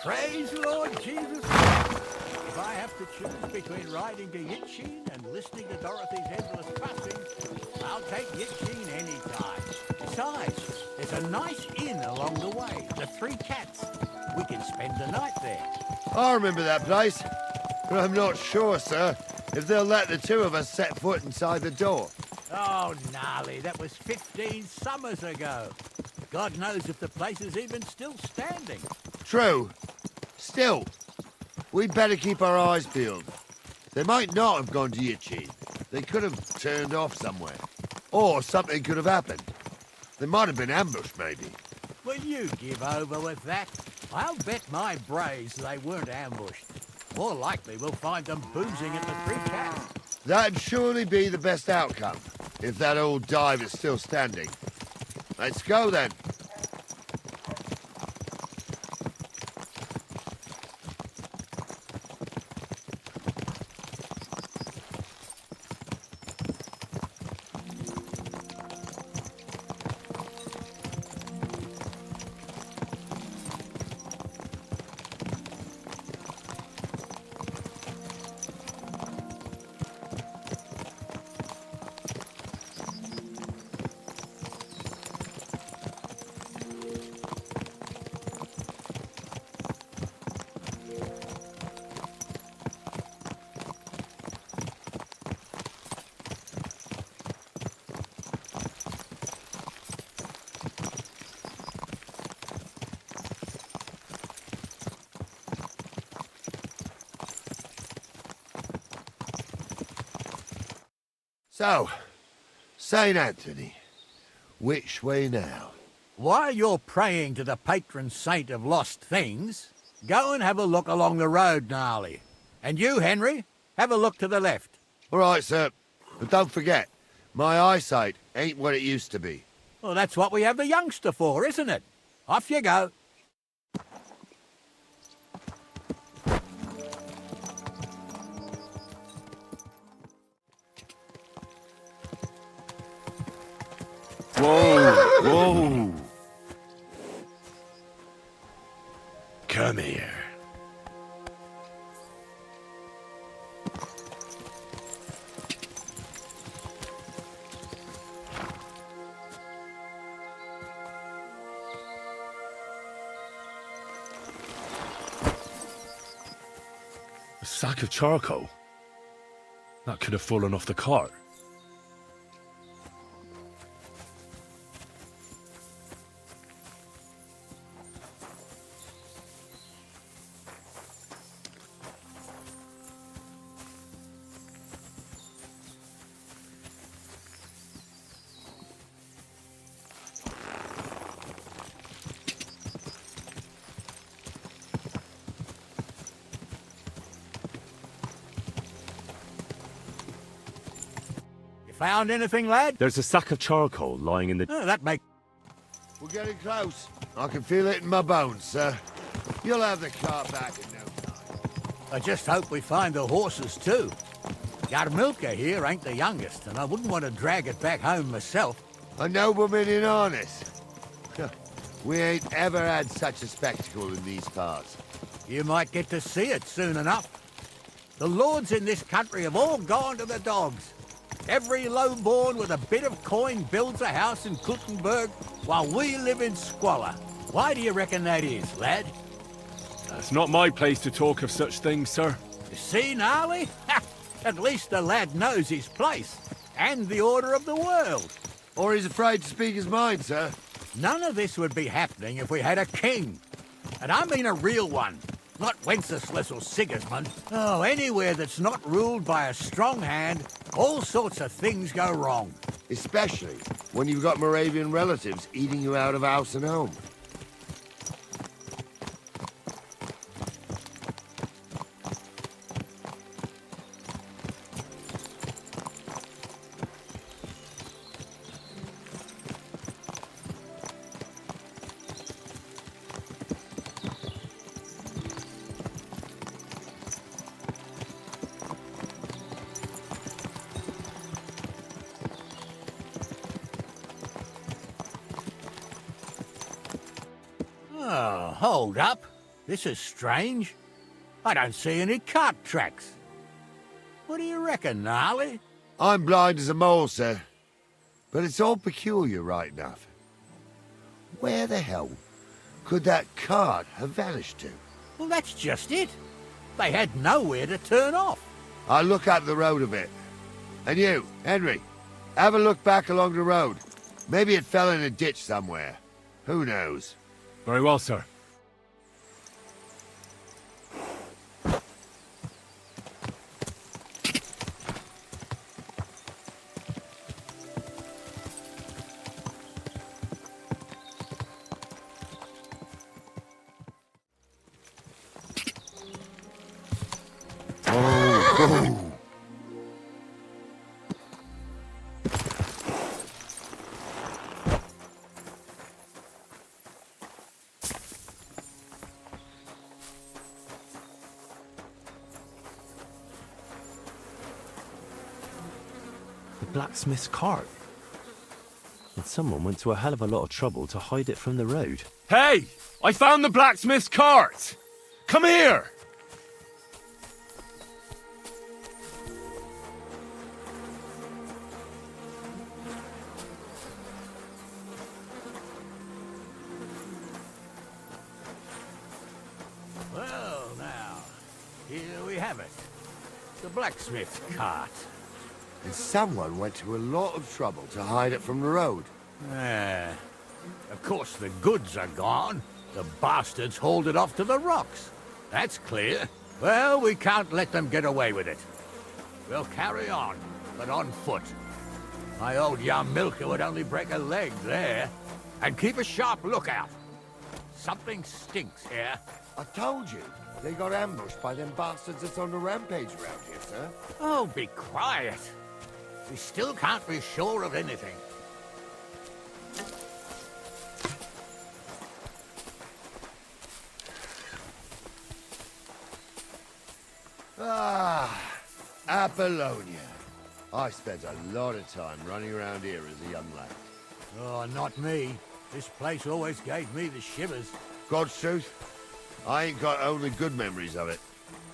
Praise the Lord Jesus. If I have to choose between riding to Yichin and listening to Dorothy's endless fussing, I'll take Yichin any time. Besides, there's a nice inn along the way, the Three Cats. We can spend the night there. I remember that place, but I'm not sure, sir, if they'll let the two of us set foot inside the door. Oh, gnarly, that was 15 summers ago. God knows if the place is even still standing. True. Still, we'd better keep our eyes peeled. They might not have gone to Yichin. They could have turned off somewhere. Or something could have happened. They might have been ambushed, maybe. Will you give over with that? I'll bet my brains they weren't ambushed. More likely we'll find them boozing at the Three Cats. That'd surely be the best outcome, if that old dive is still standing. Let's go, then. So, St. Anthony, which way now? While you're praying to the patron saint of lost things, go and have a look along the road, Gnarly. And you, Henry, have a look to the left. All right, sir. But don't forget, my eyesight ain't what it used to be. Well, that's what we have the youngster for, isn't it? Off you go. Whoa, whoa. Come here. A sack of charcoal? That could have fallen off the cart. Found anything, lad? There's a sack of charcoal lying in the... Oh, that makes... We're getting close. I can feel it in my bones, sir. You'll have the car back in no time. I just hope we find the horses, too. Yarmilka here ain't the youngest, and I wouldn't want to drag it back home myself. A nobleman in harness. We ain't ever had such a spectacle in these parts. You might get to see it soon enough. The lords in this country have all gone to the dogs. Every lowborn with a bit of coin builds a house in Kuttenberg, while we live in squalor. Why do you reckon that is, lad? That's not my place to talk of such things, sir. You see, Gnarly? At least the lad knows his place, and the order of the world. Or he's afraid to speak his mind, sir. None of this would be happening if we had a king. And I mean a real one. Not Wenceslas or Sigismund. Oh, anywhere that's not ruled by a strong hand, all sorts of things go wrong. Especially when you've got Moravian relatives eating you out of house and home. Oh, hold up. This is strange. I don't see any cart tracks. What do you reckon, Gnarly? I'm blind as a mole, sir. But it's all peculiar right enough. Where the hell could that cart have vanished to? Well, that's just it. They had nowhere to turn off. I'll look up the road a bit. And you, Henry, have a look back along the road. Maybe it fell in a ditch somewhere. Who knows? Very well, sir. blacksmith's cart. And someone went to a hell of a lot of trouble to hide it from the road. Hey! I found the blacksmith's cart! Come here! Well, now, here we have it. The blacksmith's cart. And someone went to a lot of trouble to hide it from the road. Of course, the goods are gone. The bastards hauled it off to the rocks. That's clear. Well, we can't let them get away with it. We'll carry on, but on foot. My old young milker would only break a leg there. And keep a sharp lookout. Something stinks here. I told you, they got ambushed by them bastards that's on the rampage around here, sir. Oh, be quiet. We still can't be sure of anything. Ah, Apollonia. I spent a lot of time running around here as a young lad. Oh, not me. This place always gave me the shivers. God's truth, I ain't got only good memories of it.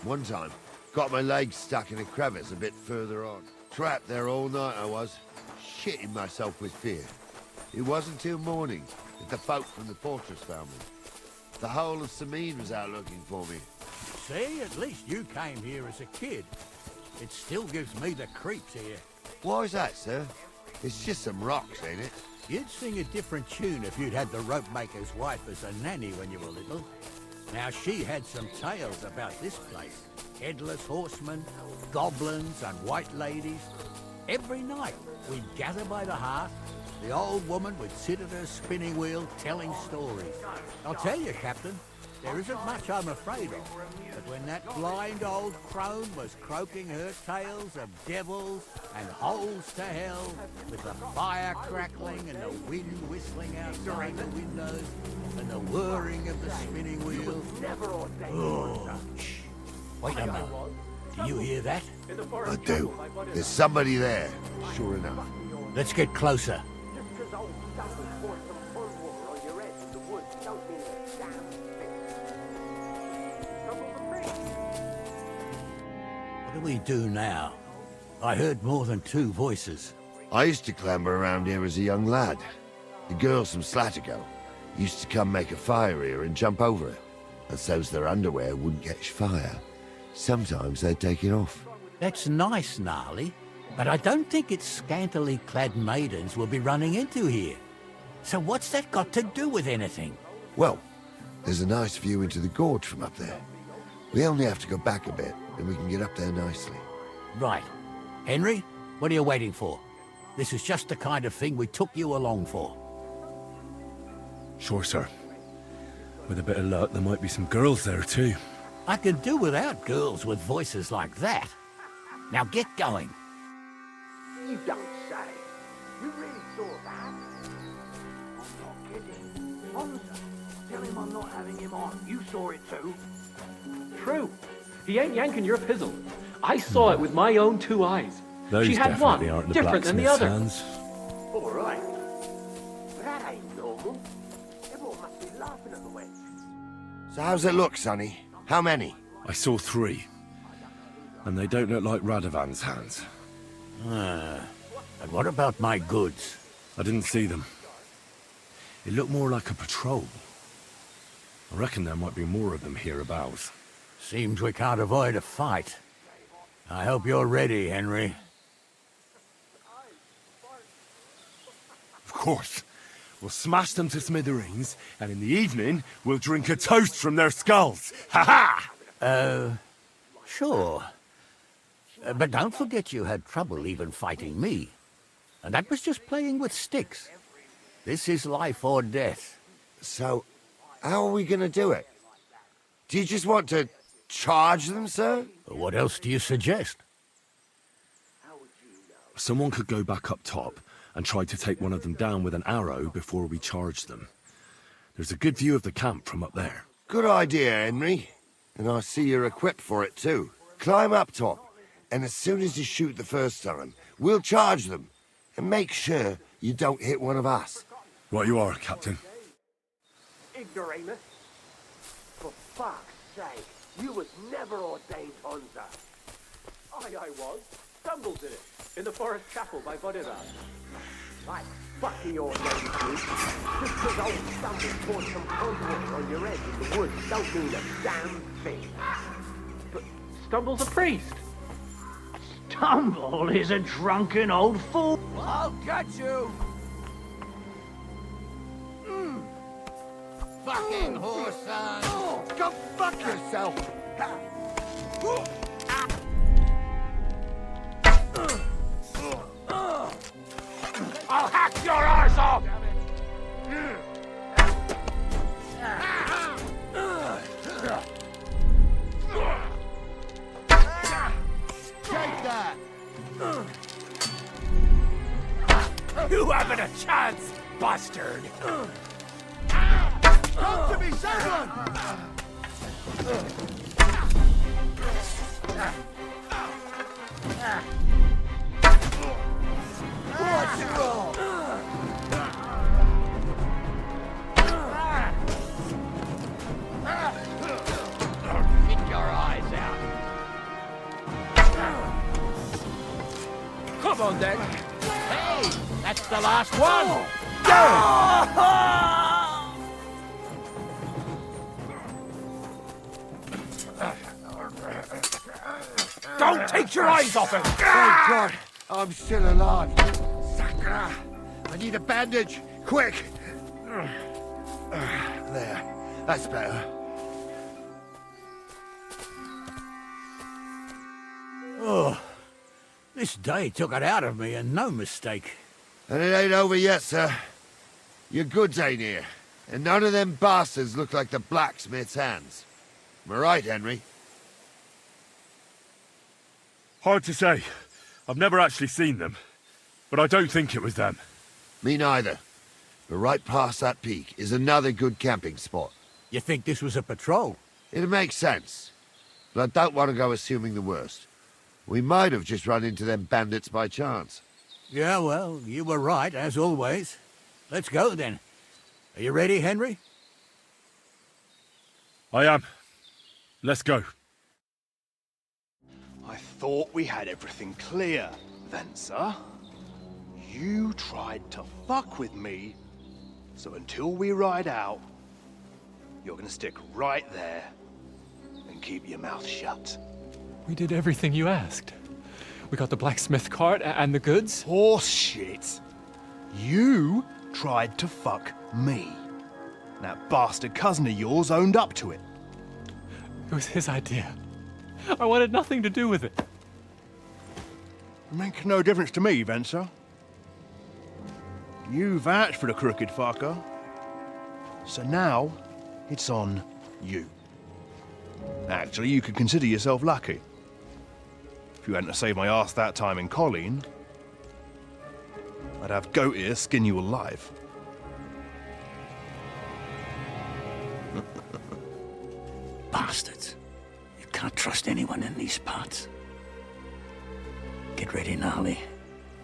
One time, got my legs stuck in a crevice a bit further on. Trapped there all night I was, shitting myself with fear. It wasn't till morning that the folk from the fortress found me. The whole of Sameen was out looking for me. See, at least you came here as a kid. It still gives me the creeps here. Why's that, sir? It's just some rocks, ain't it? You'd sing a different tune if you'd had the rope maker's wife as a nanny when you were little. Now, she had some tales about this place. Headless horsemen, goblins and white ladies. Every night, we'd gather by the hearth. The old woman would sit at her spinning wheel telling stories. I'll tell you, Captain, there isn't much I'm afraid of. But when that blind old crone was croaking her tales of devils and holes to hell, with the fire crackling and the wind whistling outside the windows, and the whirring of the spinning wheel... Oh, shh. Wait a minute. Do you hear that? I do. There's somebody there, sure enough. Let's get closer. What do we do now? I heard more than two voices. I used to clamber around here as a young lad. The girls from Slatigo used to come make a fire here and jump over it. And so's their underwear wouldn't catch fire. Sometimes they'd take it off. That's nice, Gnarly, but I don't think it's scantily clad maidens we'll be running into here. So what's that got to do with anything? Well, there's a nice view into the gorge from up there. We only have to go back a bit, and we can get up there nicely. Right. Henry, what are you waiting for? This is just the kind of thing we took you along for. Sure, sir. With a bit of luck, there might be some girls there, too. I can do without girls with voices like that. Now get going. You don't say. You really saw that? I'm not kidding. Honest. Tell him I'm not having him on. You saw it too. True. He ain't yanking your pizzle. I saw it with my own two eyes. Those she had one, definitely aren't the different than the blacksmith's other. hands. All right. But that ain't normal. Everyone must be laughing at the wench. So how's it look, Sonny? How many? I saw 3. And they don't look like Radovan's hands. And what about my goods? I didn't see them. It looked more like a patrol. I reckon there might be more of them hereabouts. Seems we can't avoid a fight. I hope you're ready, Henry. Of course. We'll smash them to smithereens, and in the evening, we'll drink a toast from their skulls. Ha-ha! Sure. But don't forget you had trouble even fighting me. And that was just playing with sticks. This is life or death. So, how are we gonna do it? Do you just want to charge them, sir? What else do you suggest? Someone could go back up top and try to take one of them down with an arrow before we charge them. There's a good view of the camp from up there. Good idea, Henry. And I see you're equipped for it too. Climb up top And as soon as you shoot the first time, we'll charge them. And make sure you don't hit one of us. Right you are, Captain. Ignoramus. For fuck's sake, you was never ordained Hunter. I was. Stumbled in it. In the forest chapel by Bodhisattva. Like fucking ordained you. Just because old Stumble poured some cold water on your head in the woods don't mean a damn thing. But Stumble's a priest. Stumble is a drunken old fool. I'll get you! Fucking horse son! Go fuck yourself! I'll hack your arse off! Take that! You haven't a chance, bastard! Come to me, someone! What's wrong? Get your eyes out! Come on, then! Hey, that's the last one! Don't take your eyes off him! Thank God, I'm still alive. Sakra! I need a bandage, quick! There, that's better. Oh, this day took it out of me, and no mistake. And it ain't over yet, sir. Your goods ain't here, and none of them bastards look like the blacksmith's hands. Am I right, Henry? Hard to say. I've never actually seen them. But I don't think it was them. Me neither. But right past that peak is another good camping spot. You think this was a patrol? It makes sense. But I don't want to go assuming the worst. We might have just run into them bandits by chance. Yeah, well, you were right, as always. Let's go, then. Are you ready, Henry? I am. Let's go. I thought we had everything clear, Venser. You tried to fuck with me, so until we ride out, you're gonna stick right there and keep your mouth shut. We did everything you asked. We got the blacksmith cart and the goods. Horse shit. You tried to fuck me. That bastard cousin of yours owned up to it. It was his idea. I wanted nothing to do with it. Make no difference to me, Venser. You vouched for the crooked fucker. So now, it's on you. Actually, you could consider yourself lucky. If you hadn't saved my ass that time in Colleen, I'd have goat ear skin you alive. Bastards. You can't trust anyone in these parts. Get ready, Gnarly.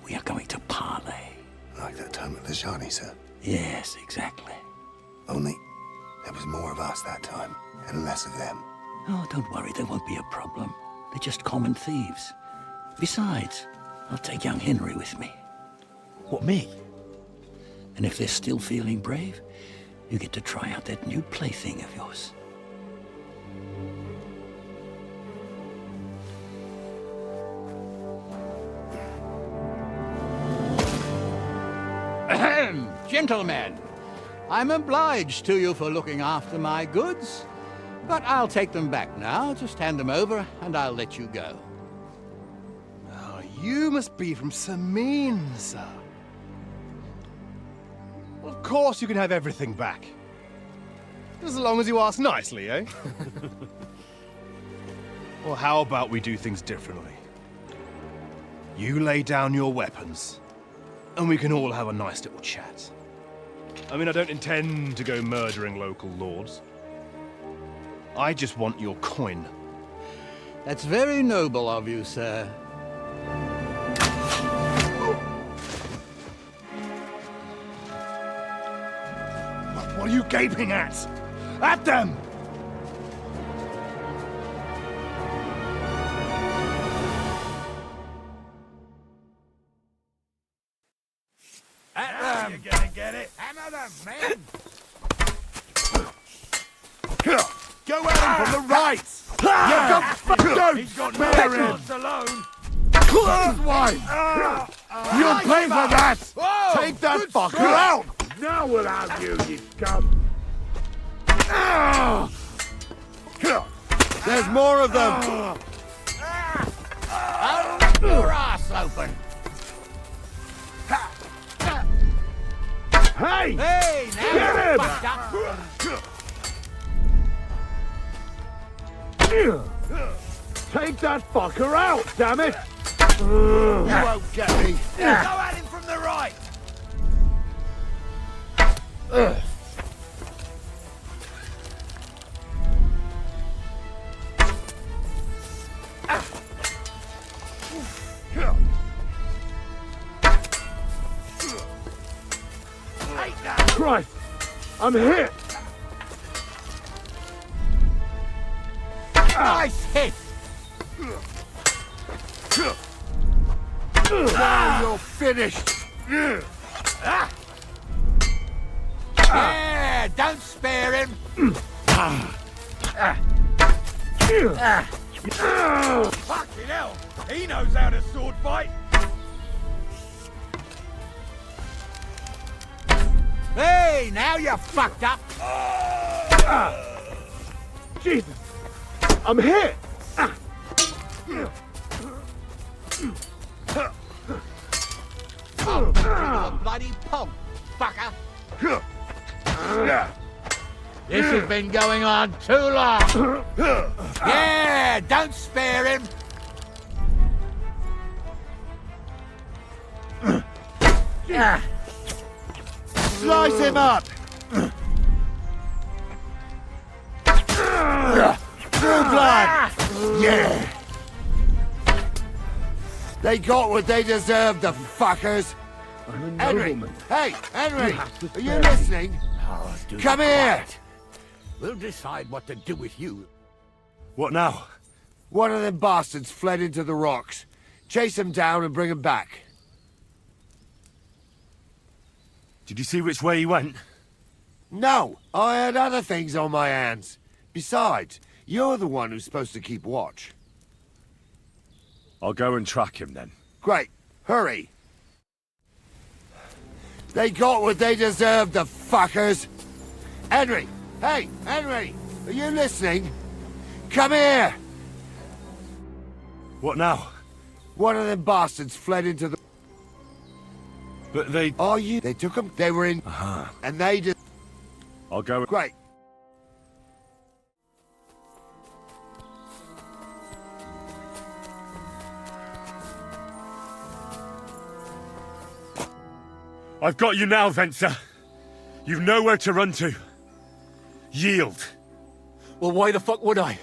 We are going to parley. Like that time at the Shani, sir? Yes, exactly. Only there was more of us that time, and less of them. Oh, don't worry, there won't be a problem. They're just common thieves. Besides, I'll take young Henry with me. What, me? And if they're still feeling brave, you get to try out that new plaything of yours. Ahem, gentlemen. I'm obliged to you for looking after my goods, but I'll take them back now. Just hand them over, and I'll let you go. Oh, you must be from Samin, sir. Well, of course you can have everything back. As long as you ask nicely, eh? Well, how about we do things differently? You lay down your weapons, and we can all have a nice little chat. I mean, I don't intend to go murdering local lords. I just want your coin. That's very noble of you, sir. What are you gaping at? At them! At them! You're gonna get it. Hammer them, men! Go at him from the right! Don't spare him! alone. Close one! You'll pay for that! Take that fucker out! Now we'll have you, you scum. There's more of them! I'll rip your ass open! Hey! Hey, now Get you're him! fucked up! Take that fucker out, damn it! You won't get me! Go at him from the right! Christ! I'm hit! Nice hit! Now you're finished! Yeah, don't spare him! Fucking hell! He knows how to sword fight! Hey, now you're fucked up! Jesus! I'm hit! I'll put you to a bloody pulp, fucker! This has been going on too long! Yeah, don't spare him! Slice him up! True blood! Yeah! They got what they deserved, the fuckers! Henry! Hey, Henry! Are you listening? Oh, do Come be here! quiet. We'll decide what to do with you. What now? One of them bastards fled into the rocks. Chase him down and bring him back. Did you see which way he went? No, I had other things on my hands. Besides, you're the one who's supposed to keep watch. I'll go and track him then. Great. Hurry. They got what they deserved, the fuckers. Henry! Hey, Henry! Are you listening? Come here! What now? One of them bastards fled into the... But they... Are you... They took him, they were in... And they just... I'll go... Great. I've got you now, Venser. You've nowhere to run to. Yield. Well, why the fuck would I?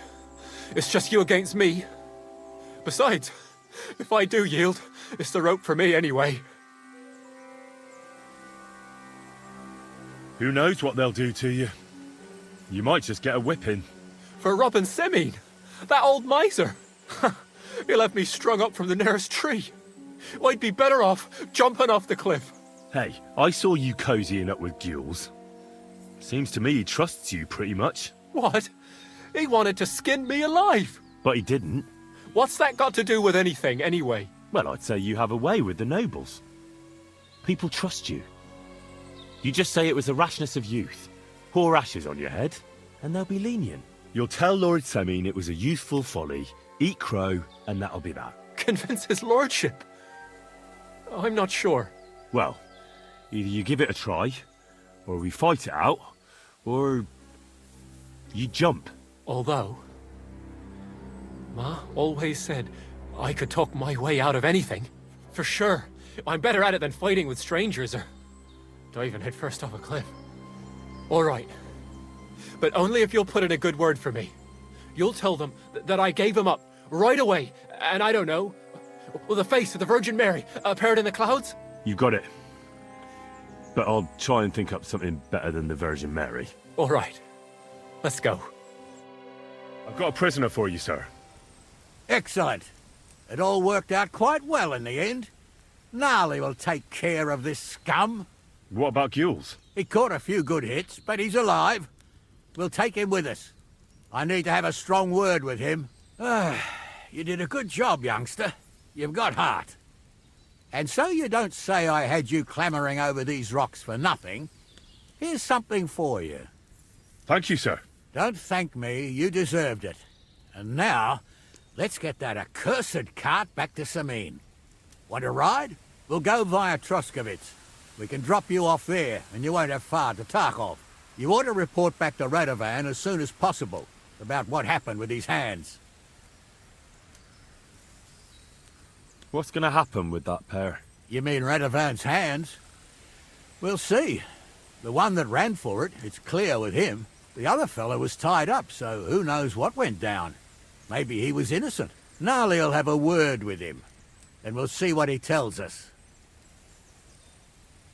It's just you against me. Besides, if I do yield, it's the rope for me anyway. Who knows what they'll do to you? You might just get a whipping. For robbing Semine, that old miser. He'll have me strung up from the nearest tree. I'd be better off jumping off the cliff. Hey, I saw you cozying up with Gules. Seems to me he trusts you pretty much. What? He wanted to skin me alive. But he didn't. What's that got to do with anything, anyway? Well, I'd say you have a way with the nobles. People trust you. You just say it was the rashness of youth. Pour ashes on your head, and they'll be lenient. You'll tell Lord Semine it was a youthful folly, eat crow, and that'll be that. Convince his lordship? I'm not sure. Well, either you give it a try, or we fight it out, or you jump. Although, Ma always said I could talk my way out of anything. For sure. I'm better at it than fighting with strangers or diving headfirst off a cliff. All right. But only if you'll put in a good word for me. You'll tell them that I gave him up right away. And I don't know, well, the face of the Virgin Mary appeared in the clouds? You got it. But I'll try and think up something better than the Virgin Mary. All right. Let's go. I've got a prisoner for you, sir. Excellent. It all worked out quite well in the end. Gnarly will take care of this scum. What about Gules? He caught a few good hits, but he's alive. We'll take him with us. I need to have a strong word with him. You did a good job, youngster. You've got heart. And so you don't say I had you clambering over these rocks for nothing. Here's something for you. Thank you, sir. Don't thank me, you deserved it. And now, let's get that accursed cart back to Samin. Want to ride? We'll go via Troskovitz. We can drop you off there, and you won't have far to Tarkov. You ought to report back to Radovan as soon as possible about what happened with these hands. What's going to happen with that pair? You mean Radovan's hands? We'll see. The one that ran for it, it's clear with him. The other fellow was tied up, so who knows what went down. Maybe he was innocent. Gnarly'll have a word with him, and we'll see what he tells us.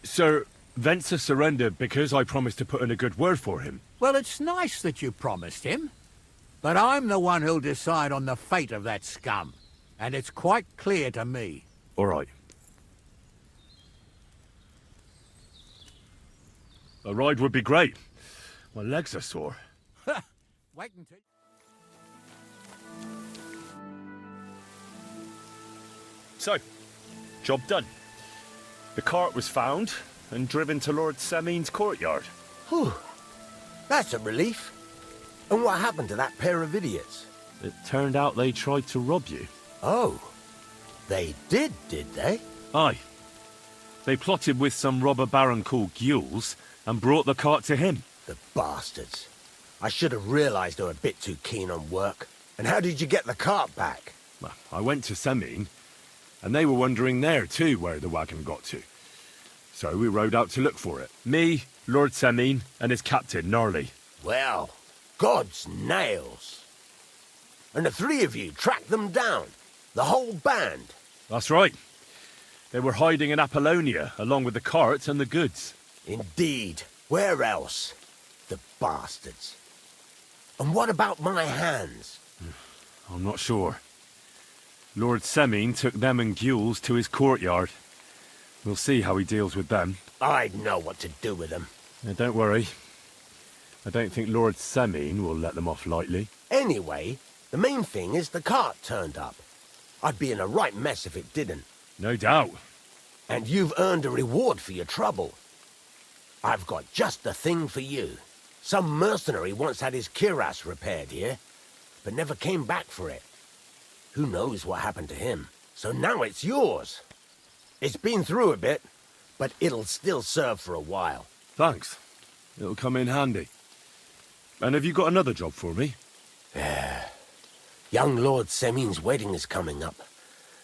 Sir, Venser surrendered because I promised to put in a good word for him. Well, it's nice that you promised him, but I'm the one who'll decide on the fate of that scum, and it's quite clear to me. All right. A ride would be great. My legs are sore. Wait until... So, job done. The cart was found and driven to Lord Semin's courtyard. Whew. That's a relief. And what happened to that pair of idiots? It turned out they tried to rob you. Oh. They did they? Aye. They plotted with some robber baron called Gules and brought the cart to him. The bastards. I should have realized they were a bit too keen on work. And how did you get the cart back? Well, I went to Semin, and they were wondering there too where the wagon got to. So we rode out to look for it. Me, Lord Semin, and his captain, Gnarly. Well, God's nails. And the three of you tracked them down? The whole band? That's right. They were hiding in Apollonia, along with the cart and the goods. Indeed. Where else? The bastards. And what about my hands? I'm not sure. Lord Semin took them and Gules to his courtyard. We'll see how he deals with them. I'd know what to do with them. Now, don't worry. I don't think Lord Semin will let them off lightly. Anyway, the main thing is the cart turned up. I'd be in a right mess if it didn't. No doubt. And you've earned a reward for your trouble. I've got just the thing for you. Some mercenary once had his cuirass repaired here, but never came back for it. Who knows what happened to him? So now it's yours. It's been through a bit, but it'll still serve for a while. Thanks. It'll come in handy. And have you got another job for me? Young Lord Semin's wedding is coming up,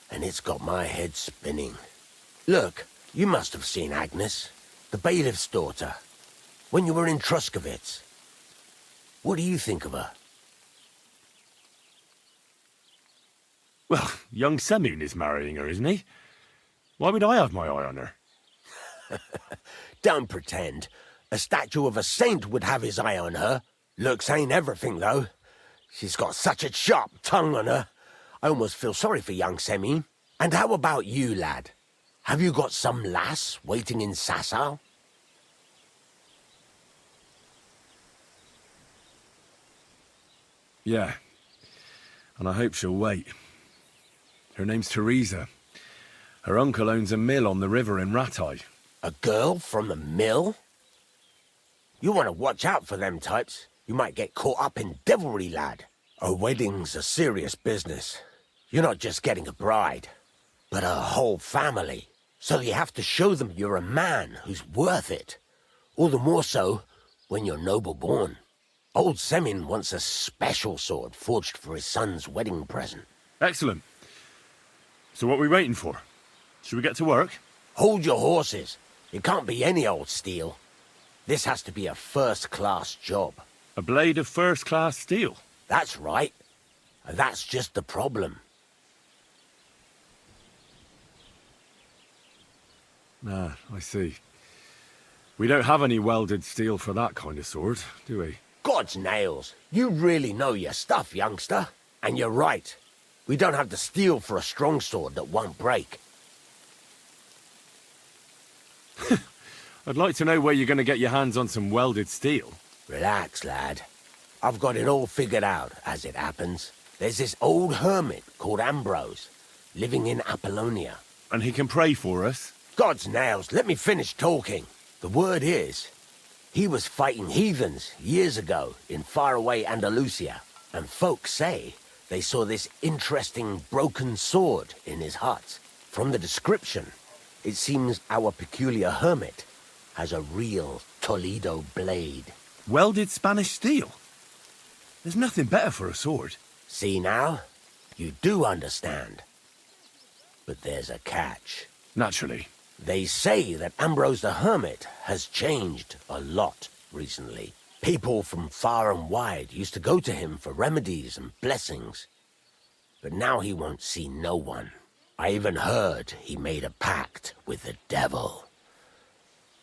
and it's got my head spinning. Look, you must have seen Agnes, the bailiff's daughter, when you were in Troskovitz. What do you think of her? Well, young Semin is marrying her, isn't he? Why would I have my eye on her? Don't pretend. A statue of a saint would have his eye on her. Looks ain't everything, though. She's got such a sharp tongue on her. I almost feel sorry for young Semin. And how about you, lad? Have you got some lass waiting in Sasau? Yeah. And I hope she'll wait. Her name's Teresa. Her uncle owns a mill on the river in Ratai. A girl from the mill? You want to watch out for them types. You might get caught up in devilry, lad. A wedding's a serious business. You're not just getting a bride, but a whole family. So you have to show them you're a man who's worth it. All the more so when you're noble-born. Old Semin wants a special sword forged for his son's wedding present. Excellent. So what are we waiting for? Should we get to work? Hold your horses. It can't be any old steel. This has to be a first-class job. A blade of first-class steel? That's right. And that's just the problem. Ah, I see. We don't have any welded steel for that kind of sword, do we? God's nails, you really know your stuff, youngster. And you're right. We don't have the steel for a strong sword that won't break. I'd like to know where you're going to get your hands on some welded steel. Relax, lad. I've got it all figured out, as it happens. There's this old hermit called Ambrose, living in Apollonia. And he can pray for us? God's nails, let me finish talking. The word is, he was fighting heathens years ago in faraway Andalusia. And folks say they saw this interesting broken sword in his hut. From the description, it seems our peculiar hermit has a real Toledo blade. Welded Spanish steel? There's nothing better for a sword. See now? You do understand. But there's a catch. Naturally. They say that Ambrose the Hermit has changed a lot recently. People from far and wide used to go to him for remedies and blessings. But now he won't see no one. I even heard he made a pact with the devil.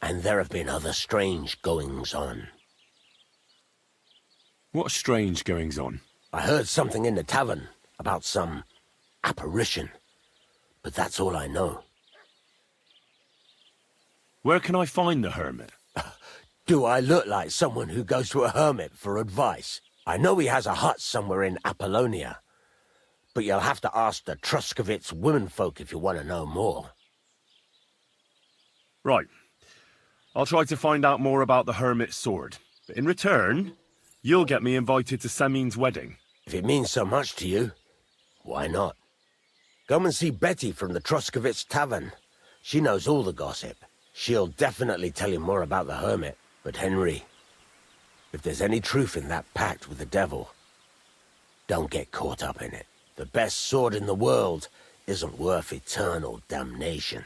And there have been other strange goings-on. What strange goings-on? I heard something in the tavern about some apparition. But that's all I know. Where can I find the hermit? Do I look like someone who goes to a hermit for advice? I know he has a hut somewhere in Apollonia. But you'll have to ask the Truscovitz womenfolk if you want to know more. Right. I'll try to find out more about the hermit's sword. But in return, you'll get me invited to Semin's wedding. If it means so much to you, why not? Come and see Betty from the Truscovitz Tavern. She knows all the gossip. She'll definitely tell you more about the hermit. But Henry, if there's any truth in that pact with the devil, don't get caught up in it. The best sword in the world isn't worth eternal damnation.